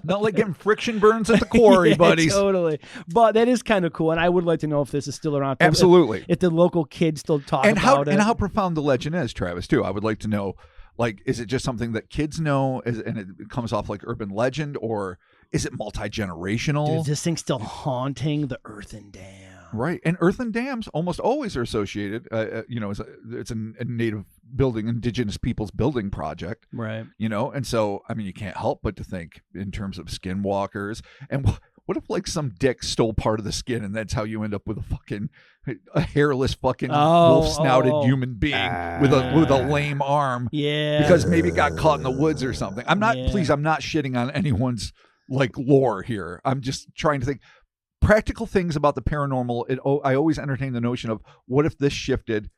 Not like getting friction burns at the quarry, Yeah, buddies. Totally. But that is kind of cool, and I would like to know if this is still around. Absolutely. If the local kids still talk And how about it. and how profound the legend is, Travis, too. I would like to know, like, is it just something that kids know and it comes off like urban legend, or is it multi-generational? Dude, is this thing still haunting the earthen dam? Right, and earthen dams almost always are associated. It's a native building, indigenous people's building project. Right. And so I mean, you can't help but to think in terms of skinwalkers. And what if like some dick stole part of the skin, and that's how you end up with a hairless fucking wolf-snouted human being with a lame arm Yeah. because maybe it got caught in the woods or something. I'm not shitting on anyone's like lore here. I'm just trying to think practical things about the paranormal. I always entertain the notion of what if this shifted,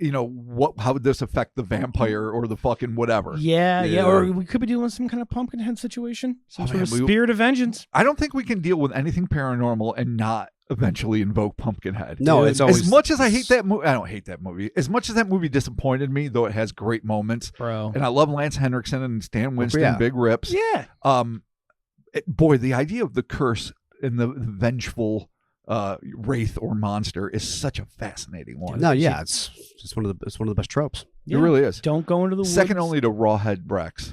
how would this affect the vampire or the fucking whatever? Yeah. Or we could be doing some kind of Pumpkinhead situation, some sort of spirit of vengeance. I don't think we can deal with anything paranormal and not eventually invoke Pumpkinhead. No, Dude, it's always As much as I hate that movie, I don't hate that movie. As much as that movie disappointed me, though it has great moments, Bro. and I love Lance Henriksen and Stan Winston, Yeah. big rips. Yeah. Boy, the idea of the curse and the vengeful wraith or monster is such a fascinating one. No, yeah, it's one of the best tropes. It really is. Don't go into the Second woods. only to Rawhead Brex.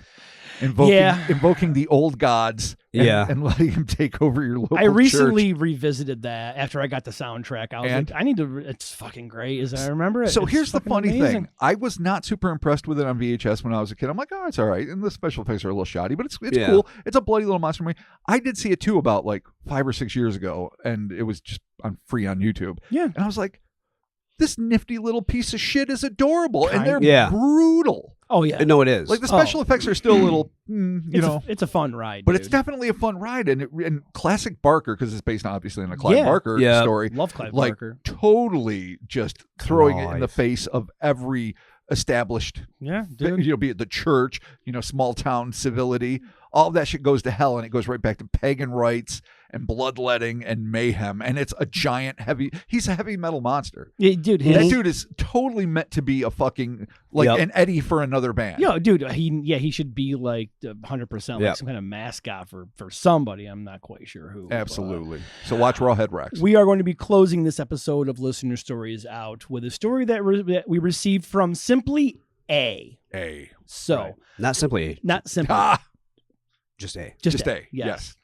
Invoking the old gods and letting him take over your local I recently church. revisited that after I got the soundtrack. I was And? like, I need to. It's fucking great. I remember it. So It's here's the fucking funny amazing. thing. I was not super impressed with it on VHS when I was a kid. I'm like, oh, it's all right. And the special effects are a little shoddy, but it's Yeah. cool. It's a bloody little monster movie. I did see it too about like 5 or 6 years ago, and it was just free on YouTube. Yeah. And I was like, this nifty little piece of shit is adorable, and they're Yeah. brutal. Oh yeah. No, it is. Like the special effects are still a little, It's a fun ride. but it's dude. definitely a fun ride. And classic Barker, because it's based obviously on a Clive Yeah. Barker Yeah. story. Love Clive Like Barker. totally just throwing it in the Clive. face of every established, Yeah, dude. be it the church, small town civility. All of that shit goes to hell, and it goes right back to pagan rites and bloodletting and mayhem, and it's a giant he's a heavy metal monster. Yeah, dude, That dude is totally meant to be a fucking an Eddie for another band. Yo, dude, he should be like 100% like some kind of mascot for somebody. I'm not quite sure who. Absolutely. So watch Rawhead Rex. We are going to be closing this episode of Listener Stories out with a story that we received from Simply A. So Right. Not simply A. not simply Just A. just A. Yes.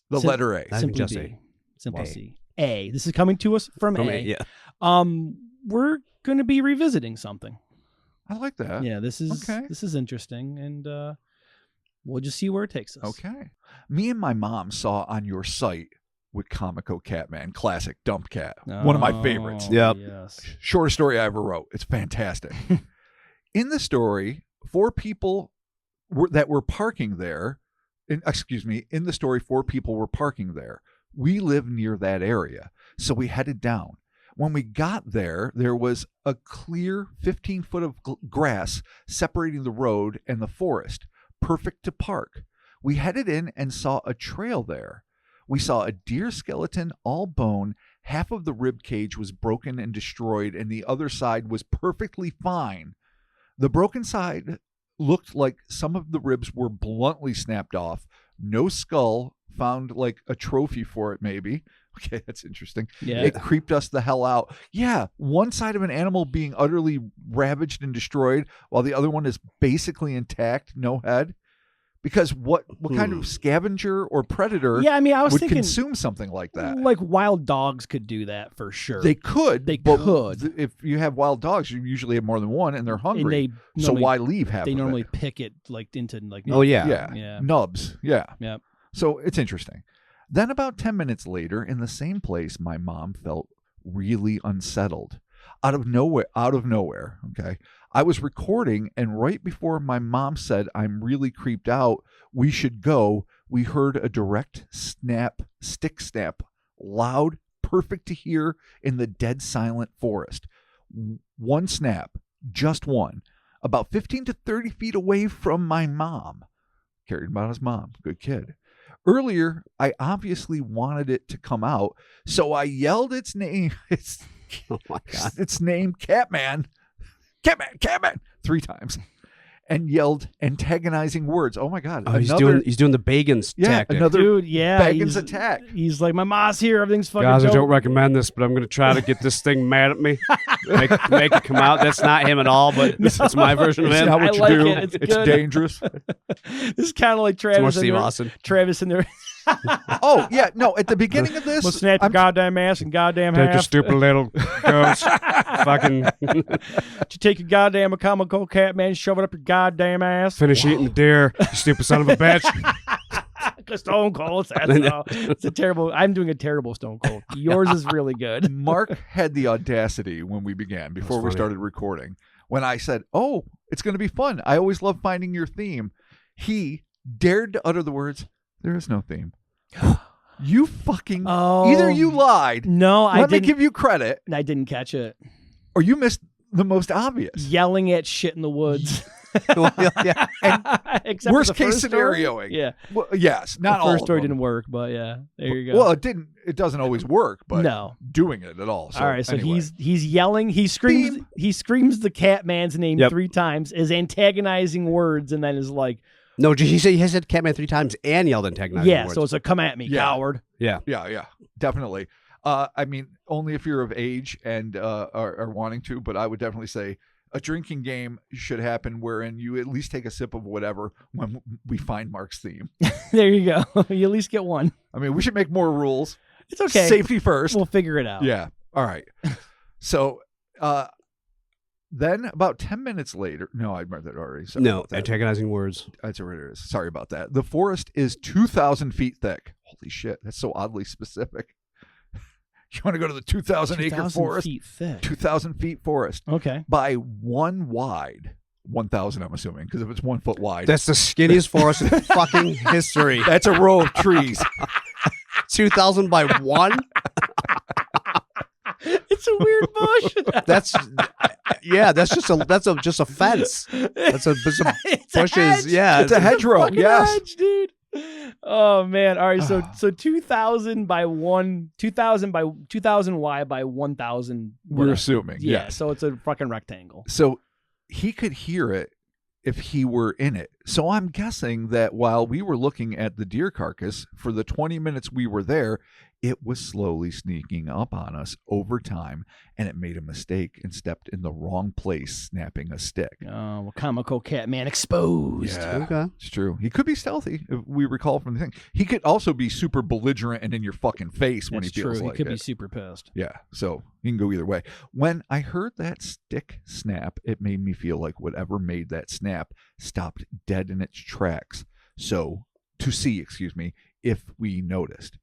The letter A. Not even Simply just B. A. Simple A. C. A. This is coming to us from A. Yeah. We're going to be revisiting something. I like that. Yeah, this is interesting, and we'll just see where it takes us. Okay. Me and my mom saw on your site Wicomico Catman, classic dump cat. One of my favorites. Yep. Yes. Shortest story I ever wrote. It's fantastic. In the story, 4 people that were parking there. In the story, 4 people were parking there. We live near that area, so we headed down. When we got there, there was a clear 15 foot of grass separating the road and the forest, perfect to park. We headed in and saw a trail there. We saw a deer skeleton, all bone. Half of the rib cage was broken and destroyed, and the other side was perfectly fine. The broken side looked like some of the ribs were bluntly snapped off. No skull, found like a trophy for it maybe. Okay, that's interesting. Yeah. It creeped us the hell out. Yeah, one side of an animal being utterly ravaged and destroyed while the other one is basically intact, no head. Because what kind of scavenger or predator Yeah, I mean, I was would thinking consume something like that? like wild dogs could do that for sure. They could. They but could. If you have wild dogs, you usually have more than one, and they're hungry. And they so normally- why leave half They of normally it? pick it like into like. Oh, yeah. Yeah. Nubs. Yeah. Yep. So it's interesting. Then about 10 minutes later, in the same place, my mom felt really unsettled. Out of nowhere, okay? I was recording, and right before my mom said, "I'm really creeped out, we should go," we heard a direct stick snap, loud, perfect to hear in the dead silent forest. One snap, just one, about 15 to 30 feet away from my mom. Cared about his mom. Good kid. Earlier, I obviously wanted it to come out, so I yelled its name. Oh my God. Its name, Catman, 3 times, and yelled antagonizing words. Oh my God! Oh, he's doing the Bagans tactic. another Dude, yeah. Bagans attack. He's like, my mom's here. Everything's fucking Guys, I dope. don't recommend this, but I'm going to try to get this thing mad at me. Make it come out. That's not him at all, but it's my version of It's him. not what I you like do. it. It's good. dangerous. This is kind of like It's more Travis. Steve Austin. Travis in there. Oh yeah, no. At the beginning of this, We'll snap your I'm- goddamn ass and goddamn Take your half. stupid little ghost. Fucking You take your goddamn comical cat man, shove it up your goddamn ass. finish eating the deer, you stupid son of a bitch. Stone Cold. That's all. It's a terrible. I'm doing a terrible Stone Cold. Yours is really good. Mark had the audacity when we began, before we funny. started recording, when I said, "Oh, it's going to be fun. I always love finding your theme." He dared to utter the words, "There is no theme." You fucking Oh. either you lied. No, I Let me didn't. give you credit, I didn't catch it. or you missed the most obvious. Yelling at shit in the woods. Yeah. Except Worst for the case first story. scenarioing. Yeah. Well, yes, not The all. first of story them. didn't work, but yeah, there you go. Well, it didn't. It doesn't always work, but no. doing it at all. So, All right, so anyway. he's yelling. He screams. Theme. He screams the Catman's name Yep. 3 times as antagonizing words, and then is like, No, he said Catman 3 times and yelled antagonizing "Yeah." words. So it's a "Come at me, Yeah. coward." Yeah. Yeah, definitely. I mean, only if you're of age and are wanting to, but I would definitely say a drinking game should happen wherein you at least take a sip of whatever when we find Mark's theme. There you go. You at least get one. I mean, we should make more rules. It's okay. Safety first. We'll figure it out. Yeah. All right. So then about 10 minutes later, no, I read that already. Sorry No, about that. antagonizing words. That's what it is. Sorry about that. The forest is 2,000 feet thick. Holy shit. That's so oddly specific. You want to go to the 2,000 acre 2,000 forest? feet thick. 2,000 feet forest Okay. by 1 wide. 1,000, I'm assuming, because if it's 1 foot wide, That's the skinniest forest in fucking history. that's a row of trees. 2,000 by 1? It's a weird bush. That's just a fence. That's a It's a bushes. hedge. Yeah, It's a hedgerow. Fucking Yes. hedge, dude. Oh man! All right, so 2,000 by 2,000 wide by 1,000. We're assuming, yeah. yes. So it's a fucking rectangle. So he could hear it if he were in it. So I'm guessing that while we were looking at the deer carcass for the 20 minutes we were there, it was slowly sneaking up on us over time, and it made a mistake and stepped in the wrong place, snapping a stick. Oh, Wicomico Catman exposed. Yeah, Okay. it's true. He could be stealthy, if we recall from the thing. He could also be super belligerent and in your fucking face when That's he feels true. like He could it. be super pissed. Yeah, so you can go either way. When I heard that stick snap, it made me feel like whatever made that snap stopped dead in its tracks. So, to see, if we noticed.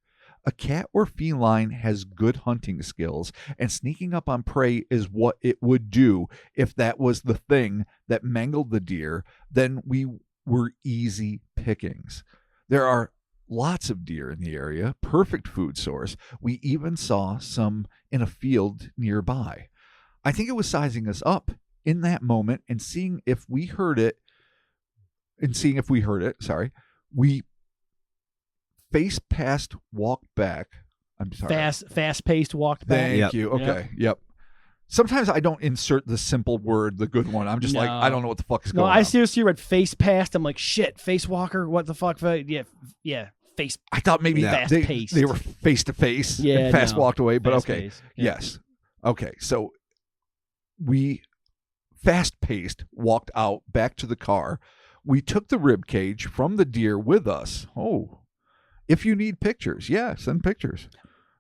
A cat or feline has good hunting skills, and sneaking up on prey is what it would do. If that was the thing that mangled the deer, then we were easy pickings. There are lots of deer in the area, perfect food source. We even saw some in a field nearby. I think it was sizing us up in that moment and seeing if we heard it. We face past, walked back. I'm sorry. Fast-paced walked back. Thank you. Okay. Yep. Sometimes I don't insert the simple word, the good one. I'm just like, I don't know what the fuck is going on. I seriously read face past. I'm like, shit, face walker. What the fuck? Yeah. Face. I thought maybe fast-paced. they were face to face Yeah, and fast no. walked away, but okay. Fast-paced. Yeah. Yes. Okay. So we fast paced walked out back to the car. We took the rib cage from the deer with us. Oh, if you need pictures, send pictures.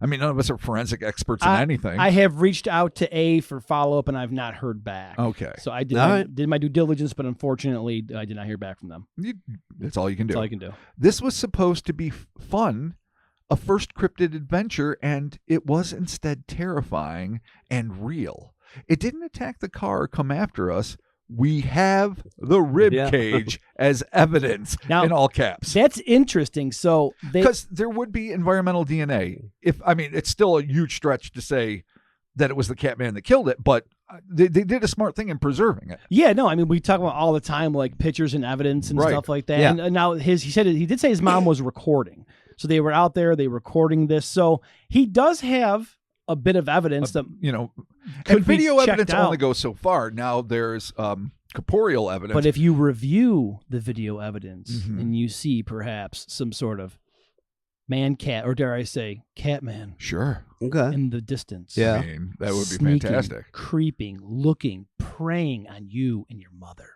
I mean, none of us are forensic experts in anything. I have reached out to A for follow-up, and I've not heard back. Okay. So I did my due diligence, but unfortunately, I did not hear back from them. That's all you can do. That's all I can do. This was supposed to be fun, a first cryptid adventure, and it was instead terrifying and real. It didn't attack the car or come after us. We have the rib cage as evidence now, in all caps. That's interesting. So because there would be environmental DNA. It's still a huge stretch to say that it was the Catman that killed it, but they did a smart thing in preserving it. Yeah, no, we talk about all the time like pictures and evidence and stuff like that. Yeah. And now he did say his mom was recording, so they were out there, they recording this. So he does have a bit of evidence that and video evidence out. only goes so far. Now there's corporeal evidence. But if you review the video evidence and you see perhaps some sort of man-cat, or dare I say Catman, sure, in the distance, that would be sneaking, fantastic. Creeping, looking, preying on you and your mother.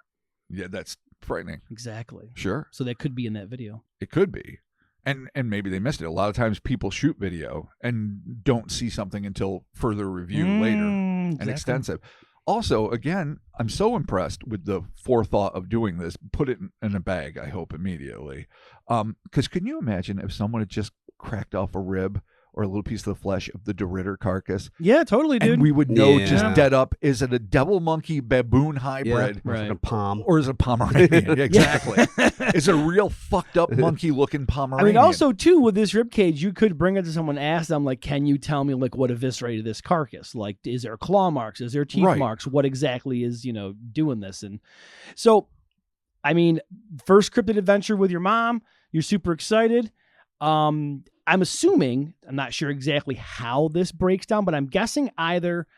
Yeah, that's frightening. Exactly. Sure. So that could be in that video. It could be. And maybe they missed it. A lot of times people shoot video and don't see something until further review later and extensive. Also, again, I'm so impressed with the forethought of doing this. Put it in a bag, I hope, immediately. Because can you imagine if someone had just cracked off a rib or a little piece of the flesh of the Doriter carcass? Yeah, totally, dude. And we would know just dead up, is it a devil monkey baboon hybrid? Yeah, right. A pom. Or is it a Pomeranian? Exactly. Is it a real fucked up monkey looking Pomeranian? Also, too, with this ribcage, you could bring it to someone, ask them, like, can you tell me, like, what eviscerated this carcass? Like, is there claw marks? Is there teeth marks? What exactly is, doing this? And so, first cryptid adventure with your mom, you're super excited. I'm assuming, I'm not sure exactly how this breaks down, but I'm guessing either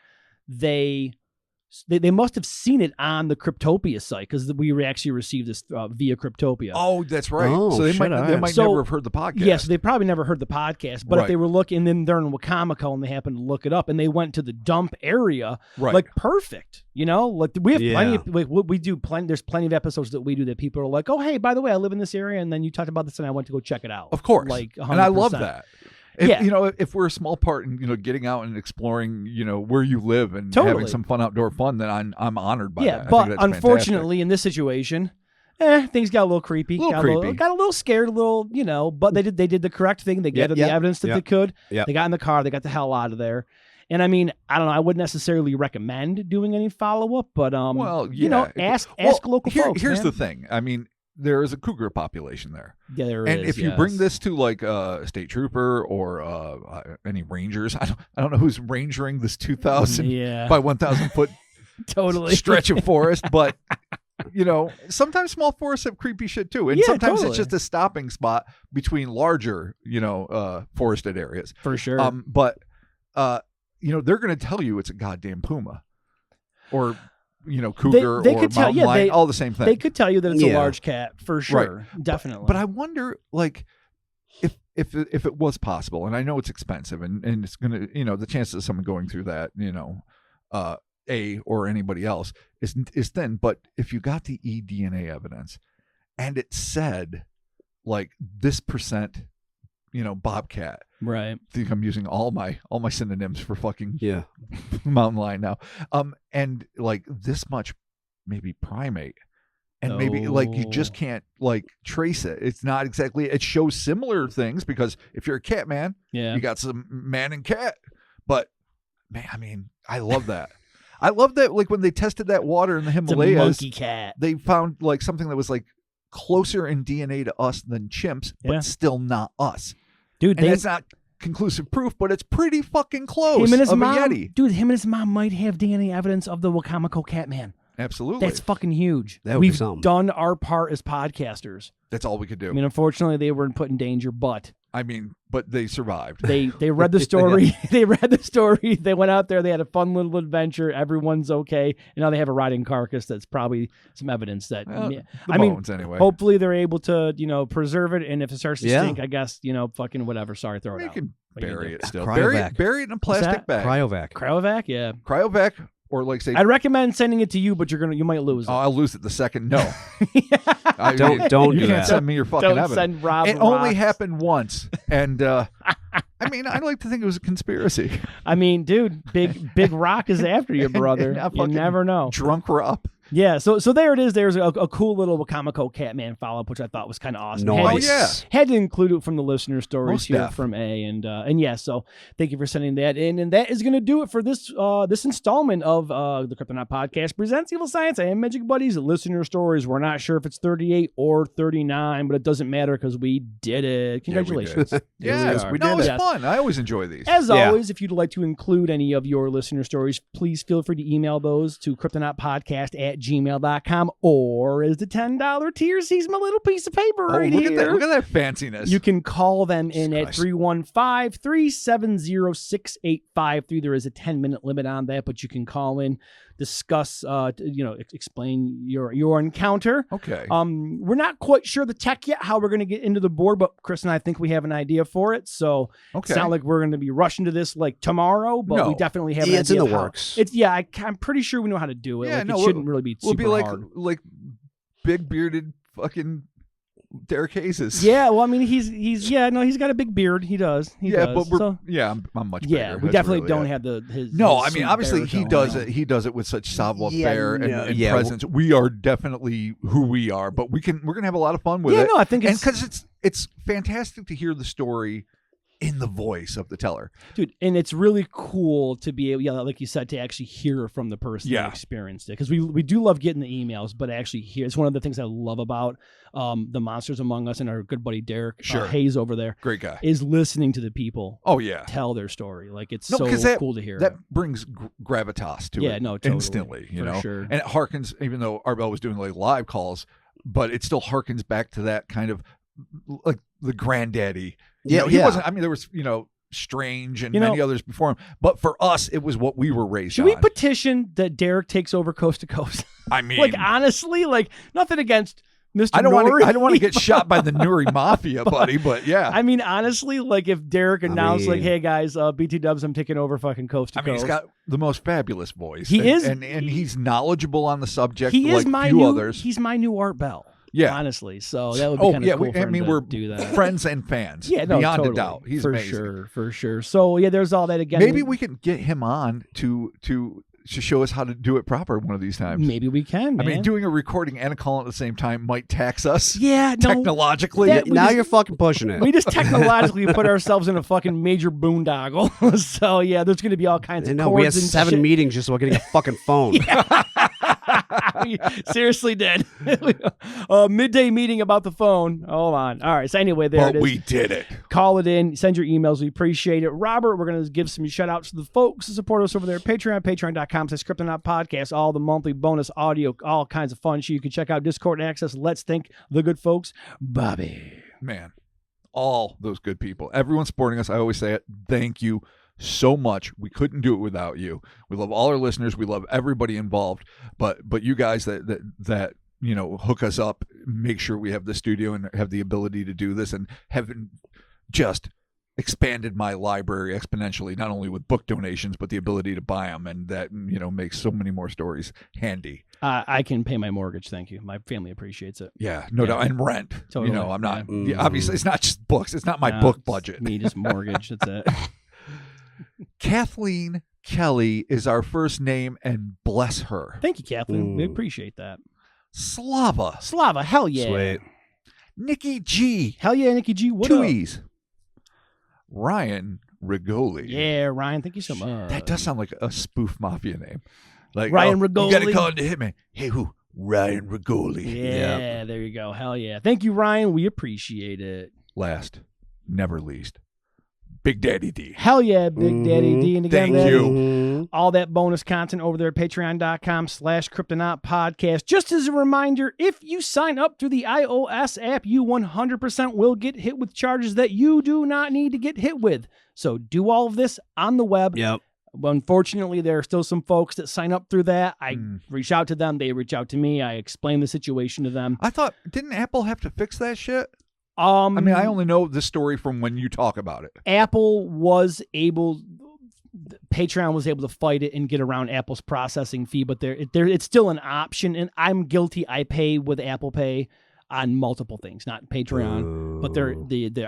they must have seen it on the Cryptopia site, because we actually received this via Cryptopia. Oh, that's right. Oh, so they might never have heard the podcast. Yes, they probably never heard the podcast. But if they were looking, then they're in Wicomico and they happened to look it up, and they went to the dump area, like perfect. Like we have plenty of, we do plenty. There's plenty of episodes that we do that people are like, oh, hey, by the way, I live in this area, and then you talked about this, and I went to go check it out. Of course, like 100%. And I love that. If we're a small part in getting out and exploring where you live and having some fun outdoor fun, then I'm honored by that. Yeah, but unfortunately in this situation, things got a little creepy. Got a little scared, but they did the correct thing. They gathered the evidence that they could. They got in the car, they got the hell out of there. And I don't know, I wouldn't necessarily recommend doing any follow-up, but ask local folks. Here's the thing. There is a cougar population there. Yeah, there is. And if you bring this to like a state trooper or any rangers, I don't know who's rangering this 2,000 by 1,000 foot totally stretch of forest, but sometimes small forests have creepy shit too. And Yeah, sometimes totally. it's just a stopping spot between larger, forested areas. For sure. But they're going to tell you it's a goddamn puma or, cougar they or could tell- mountain yeah, lion, they- all the same thing. they could tell you that it's a Yeah. large cat for sure. Definitely. But I wonder, like, if it was possible, and I know it's expensive, and it's gonna, the chances of someone going through that, or anybody else is thin. But if you got the eDNA evidence, and it said, like, this percent, bobcat. right. I think I'm using all my synonyms for fucking Yeah. mountain lion now. And like this much, maybe primate. And maybe like you just can't like trace it. It's not exactly. It shows similar things because if you're a cat man, Yeah. you got some man and cat. But man, I mean, I love that. I love that. Like when they tested that water in the It's a Himalayas, monkey cat. they found like something that was like closer in DNA to us than chimps, but Yeah. still not us. Dude, And that's not conclusive proof, but it's pretty fucking close. him and his of mom, a Yeti. dude, him and his mom might have DNA evidence of the Wicomico Catman. Absolutely. That's fucking huge. That would be We've something. done our part as podcasters. That's all we could do. I mean, unfortunately, they weren't put in danger, but But they survived. they read the story. They read the story. They went out there. They had a fun little adventure. Everyone's okay. And now they have a rotting carcass that's probably some evidence that, Well, yeah, the I mean, bones, anyway. hopefully they're able to, preserve it. And if it starts to Yeah. stink, I guess, fucking whatever. Sorry, throw it You out. can What you bury do? it still. Cryovac. Bury it in a that? plastic bag. Cryovac. Cryovac, yeah. Cryovac, or like say, I'd recommend sending it to you, but you might lose it. I'll lose it the second. No. Don't you do can't that. send me your fucking Don't evidence. send Rob It only rocks. happened once. And I mean, I like to think it was a conspiracy. I mean, dude, big rock is after you, brother. And I You fucking never know. Drunk Rob. Yeah, so there it is. There's a cool little Wicomico Catman follow-up, which I thought was kind of awesome. Nice. Oh, yeah. Had to include it from the listener stories Most here def. from A, and yeah, so thank you for sending that in, and that is going to do it for this installment of the Cryptonaut Podcast presents Evil Science and Magic Buddies listener stories. We're not sure if it's 38 or 39, but it doesn't matter because we did it. Congratulations! Here Yes, are. we did. No, It was yes. fun. I always enjoy these. As Yeah. always, if you'd like to include any of your listener stories, please feel free to email those to cryptonautpodcast@gmail.com, or as the $10 tier sees my little piece of paper Oh, right look here. at that! Look at that fanciness. You can call them in at Christ. 315-370-6853. There is a 10-minute limit on that, but you can call in, discuss, explain your encounter. Okay. We're not quite sure the tech yet, how we're going to get into the board, but Chris and I think we have an idea for it. So Okay. it's not like we're going to be rushing to this like tomorrow, but No. we definitely have Yeah, an it's in idea the of how- works. I'm pretty sure we know how to do it. Yeah, Like, no, it shouldn't really be We'll super be like hard. big bearded fucking Derek Hayes. Yeah, well, I mean, he's got a big beard. He does. He yeah, does. but we're So- I'm much bigger. yeah, we That's definitely really don't it. have his. No, his I mean, sweet obviously he baritone. does it. He does it with such savoir Yeah, faire no, and yeah, presence. We are definitely who we are, but we're gonna have a lot of fun with Yeah, it. no, I think and it's because it's fantastic to hear the story in the voice of the teller. dude, and it's really cool to be able, like you said, to actually hear from the person Yeah. that experienced it. Because we do love getting the emails, but actually hear it's one of the things I love about the Monsters Among Us and our good buddy Derek Sure. Hayes over there Great guy. is listening to the people Oh yeah. tell their story. Like it's No, so 'cause cool to hear. That brings gravitas to Yeah, it. no, totally. instantly. You For know, sure. and it harkens. Even though Arbel was doing like live calls, but it still harkens back to that kind of like the granddaddy. You know, he wasn't. I mean, there was Strange and many others before him, but for us, it was what we were raised Should on. we petition that Derek takes over Coast to Coast? I mean, Like honestly, like nothing against Mr. I don't Nori. want to get shot by the Nuri Mafia, buddy. But yeah, I mean, honestly, like if Derek announced, like, mean- "Hey guys, BT Dubs, I'm taking over fucking Coast to I mean, Coast." he's got the most fabulous voice. He and, is- and he's knowledgeable on the subject. He is like my few new. others. He's my new Art Bell. Yeah. honestly. So that would be Oh kind of yeah, cool. For I him mean to we're do that. friends and fans. Yeah, no, beyond totally. a doubt. He's for amazing. sure. So yeah, there's all that again. Maybe we can get him on to show us how to do it proper one of these times. Maybe we can. I mean, man. doing a recording and a call at the same time might tax us. Yeah, no. technologically. that- we Now just- you're fucking pushing it. We just technologically put ourselves in a fucking major boondoggle. So yeah, there's going to be all kinds of No, we had cords and 7 shit. meetings just so we're getting a fucking phone. We seriously did. Midday meeting about the phone. Hold on. All right. So anyway, there it But is. we did it. Call it in. Send your emails. We appreciate it. Robert, we're going to give some shout outs to the folks who support us over there at Patreon, patreon.com/Cryptonaut Podcast. All the monthly bonus audio, all kinds of fun shit. You can check out Discord and access. Let's thank the good folks. Bobby. Man, all those good people. Everyone supporting us. I always say it. Thank you so much. We couldn't do it without you. We love all our listeners. We love everybody involved. But you guys that hook us up, make sure we have the studio and have the ability to do this, and have just expanded my library exponentially, not only with book donations, but the ability to buy them, and that makes so many more stories handy. I can pay my mortgage. Thank you. My family appreciates it. Yeah, no doubt. And rent. Totally. I'm not. Yeah. Yeah, obviously, it's not just books. It's not my book budget. Me, just mortgage. That's it. Kathleen Kelly is our first name, and bless her. Thank you, Kathleen. We appreciate that. Slava. Hell yeah. Sweet. Nikki G. Hell yeah, Nikki G. What Two up? E's. Ryan Rigoli. Yeah, Ryan. Thank you so much. That does sound like a spoof mafia name. Like Ryan Rigoli. You got to call it to Hitman. Hey, who? Ryan Rigoli. Yeah, there you go. Hell yeah. Thank you, Ryan. We appreciate it. Last, never least, Big Daddy D. Hell yeah, Big Daddy D. And again, Thank you. Mhm. all that bonus content over there at patreon.com/Cryptonaut Podcast. Just as a reminder, if you sign up through the iOS app, you 100% will get hit with charges that you do not need to get hit with. So do all of this on the web. Yep. But unfortunately, there are still some folks that sign up through that. I reach out to them. They reach out to me. I explain the situation to them. I thought, didn't Apple have to fix that shit? I mean, I only know the story from when you talk about it. Apple was able, Patreon was able to fight it and get around Apple's processing fee, but it's still an option. And I'm guilty. I pay with Apple Pay on multiple things, not Patreon, but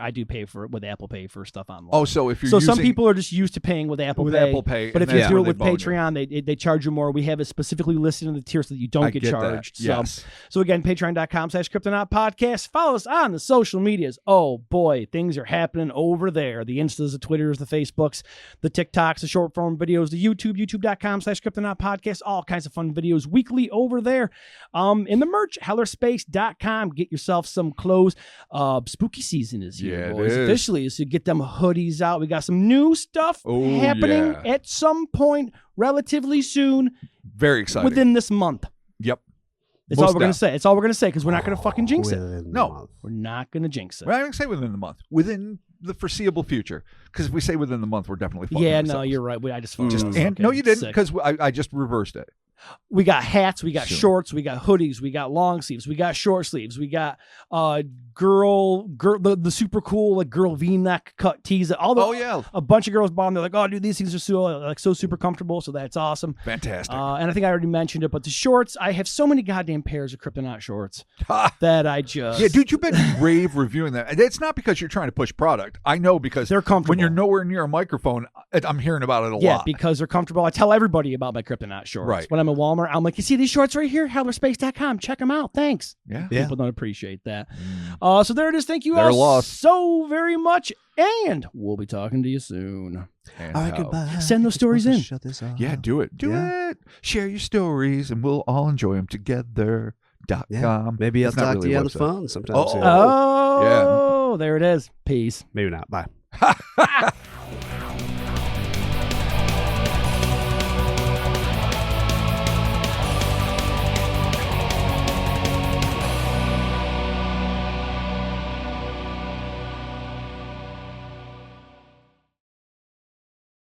I do pay for it with Apple Pay for stuff online. Oh, so if you're some people are just used to paying with Apple Pay. But if you do it with Patreon, they charge you more. We have it specifically listed in the tier so that you don't get charged. Yes. So again, patreon.com/Cryptonaut Podcast. Follow us on the social medias. Oh boy, things are happening over there. The Instas, the Twitters, the Facebooks, the TikToks, the short form videos, the youtube.com/Cryptonaut Podcast. All kinds of fun videos weekly over there. In the merch, hellerspace.com. Get yourself some clothes. Spooky season is here, boys. Officially, so get them hoodies out. We got some new stuff happening at some point relatively soon. Very exciting. Within this month. Yep. That's all we're going to say. It's all we're going to say because we're not going to fucking jinx it. No. We're not going to jinx it. We're not going to say within the month. Within the foreseeable future. Because if we say within the month, we're definitely fucking ourselves. You're right. I just No, you didn't, because I just reversed it. We got hats, we got shorts, we got hoodies, we got long sleeves, we got short sleeves, we got girl the super cool like girl V-neck cut tees. A bunch of girls bought them. They're like, oh dude, these things are so super comfortable, so that's awesome. Fantastic. And I think I already mentioned it, but the shorts, I have so many goddamn pairs of Cryptonaut shorts that I just dude, you've been rave reviewing that. It's not because you're trying to push product. I know, because they're comfortable. When you're nowhere near a microphone, I'm hearing about it a lot. Yeah, because they're comfortable. I tell everybody about my Cryptonaut shorts. Right. When I'm at Walmart, I'm like, you see these shorts right here? Hellerspace.com. Check them out. Thanks. Yeah. People don't appreciate that. So there it is. Thank you all so very much. And we'll be talking to you soon. All right, goodbye. Send those stories in. Shut this off. Yeah, do it. Do it. Share your stories, and we'll all enjoy them together. .com. Maybe I'll It's not talk really to you a on the website. phone sometime soon. Oh, there it is. Peace. Maybe not. Bye.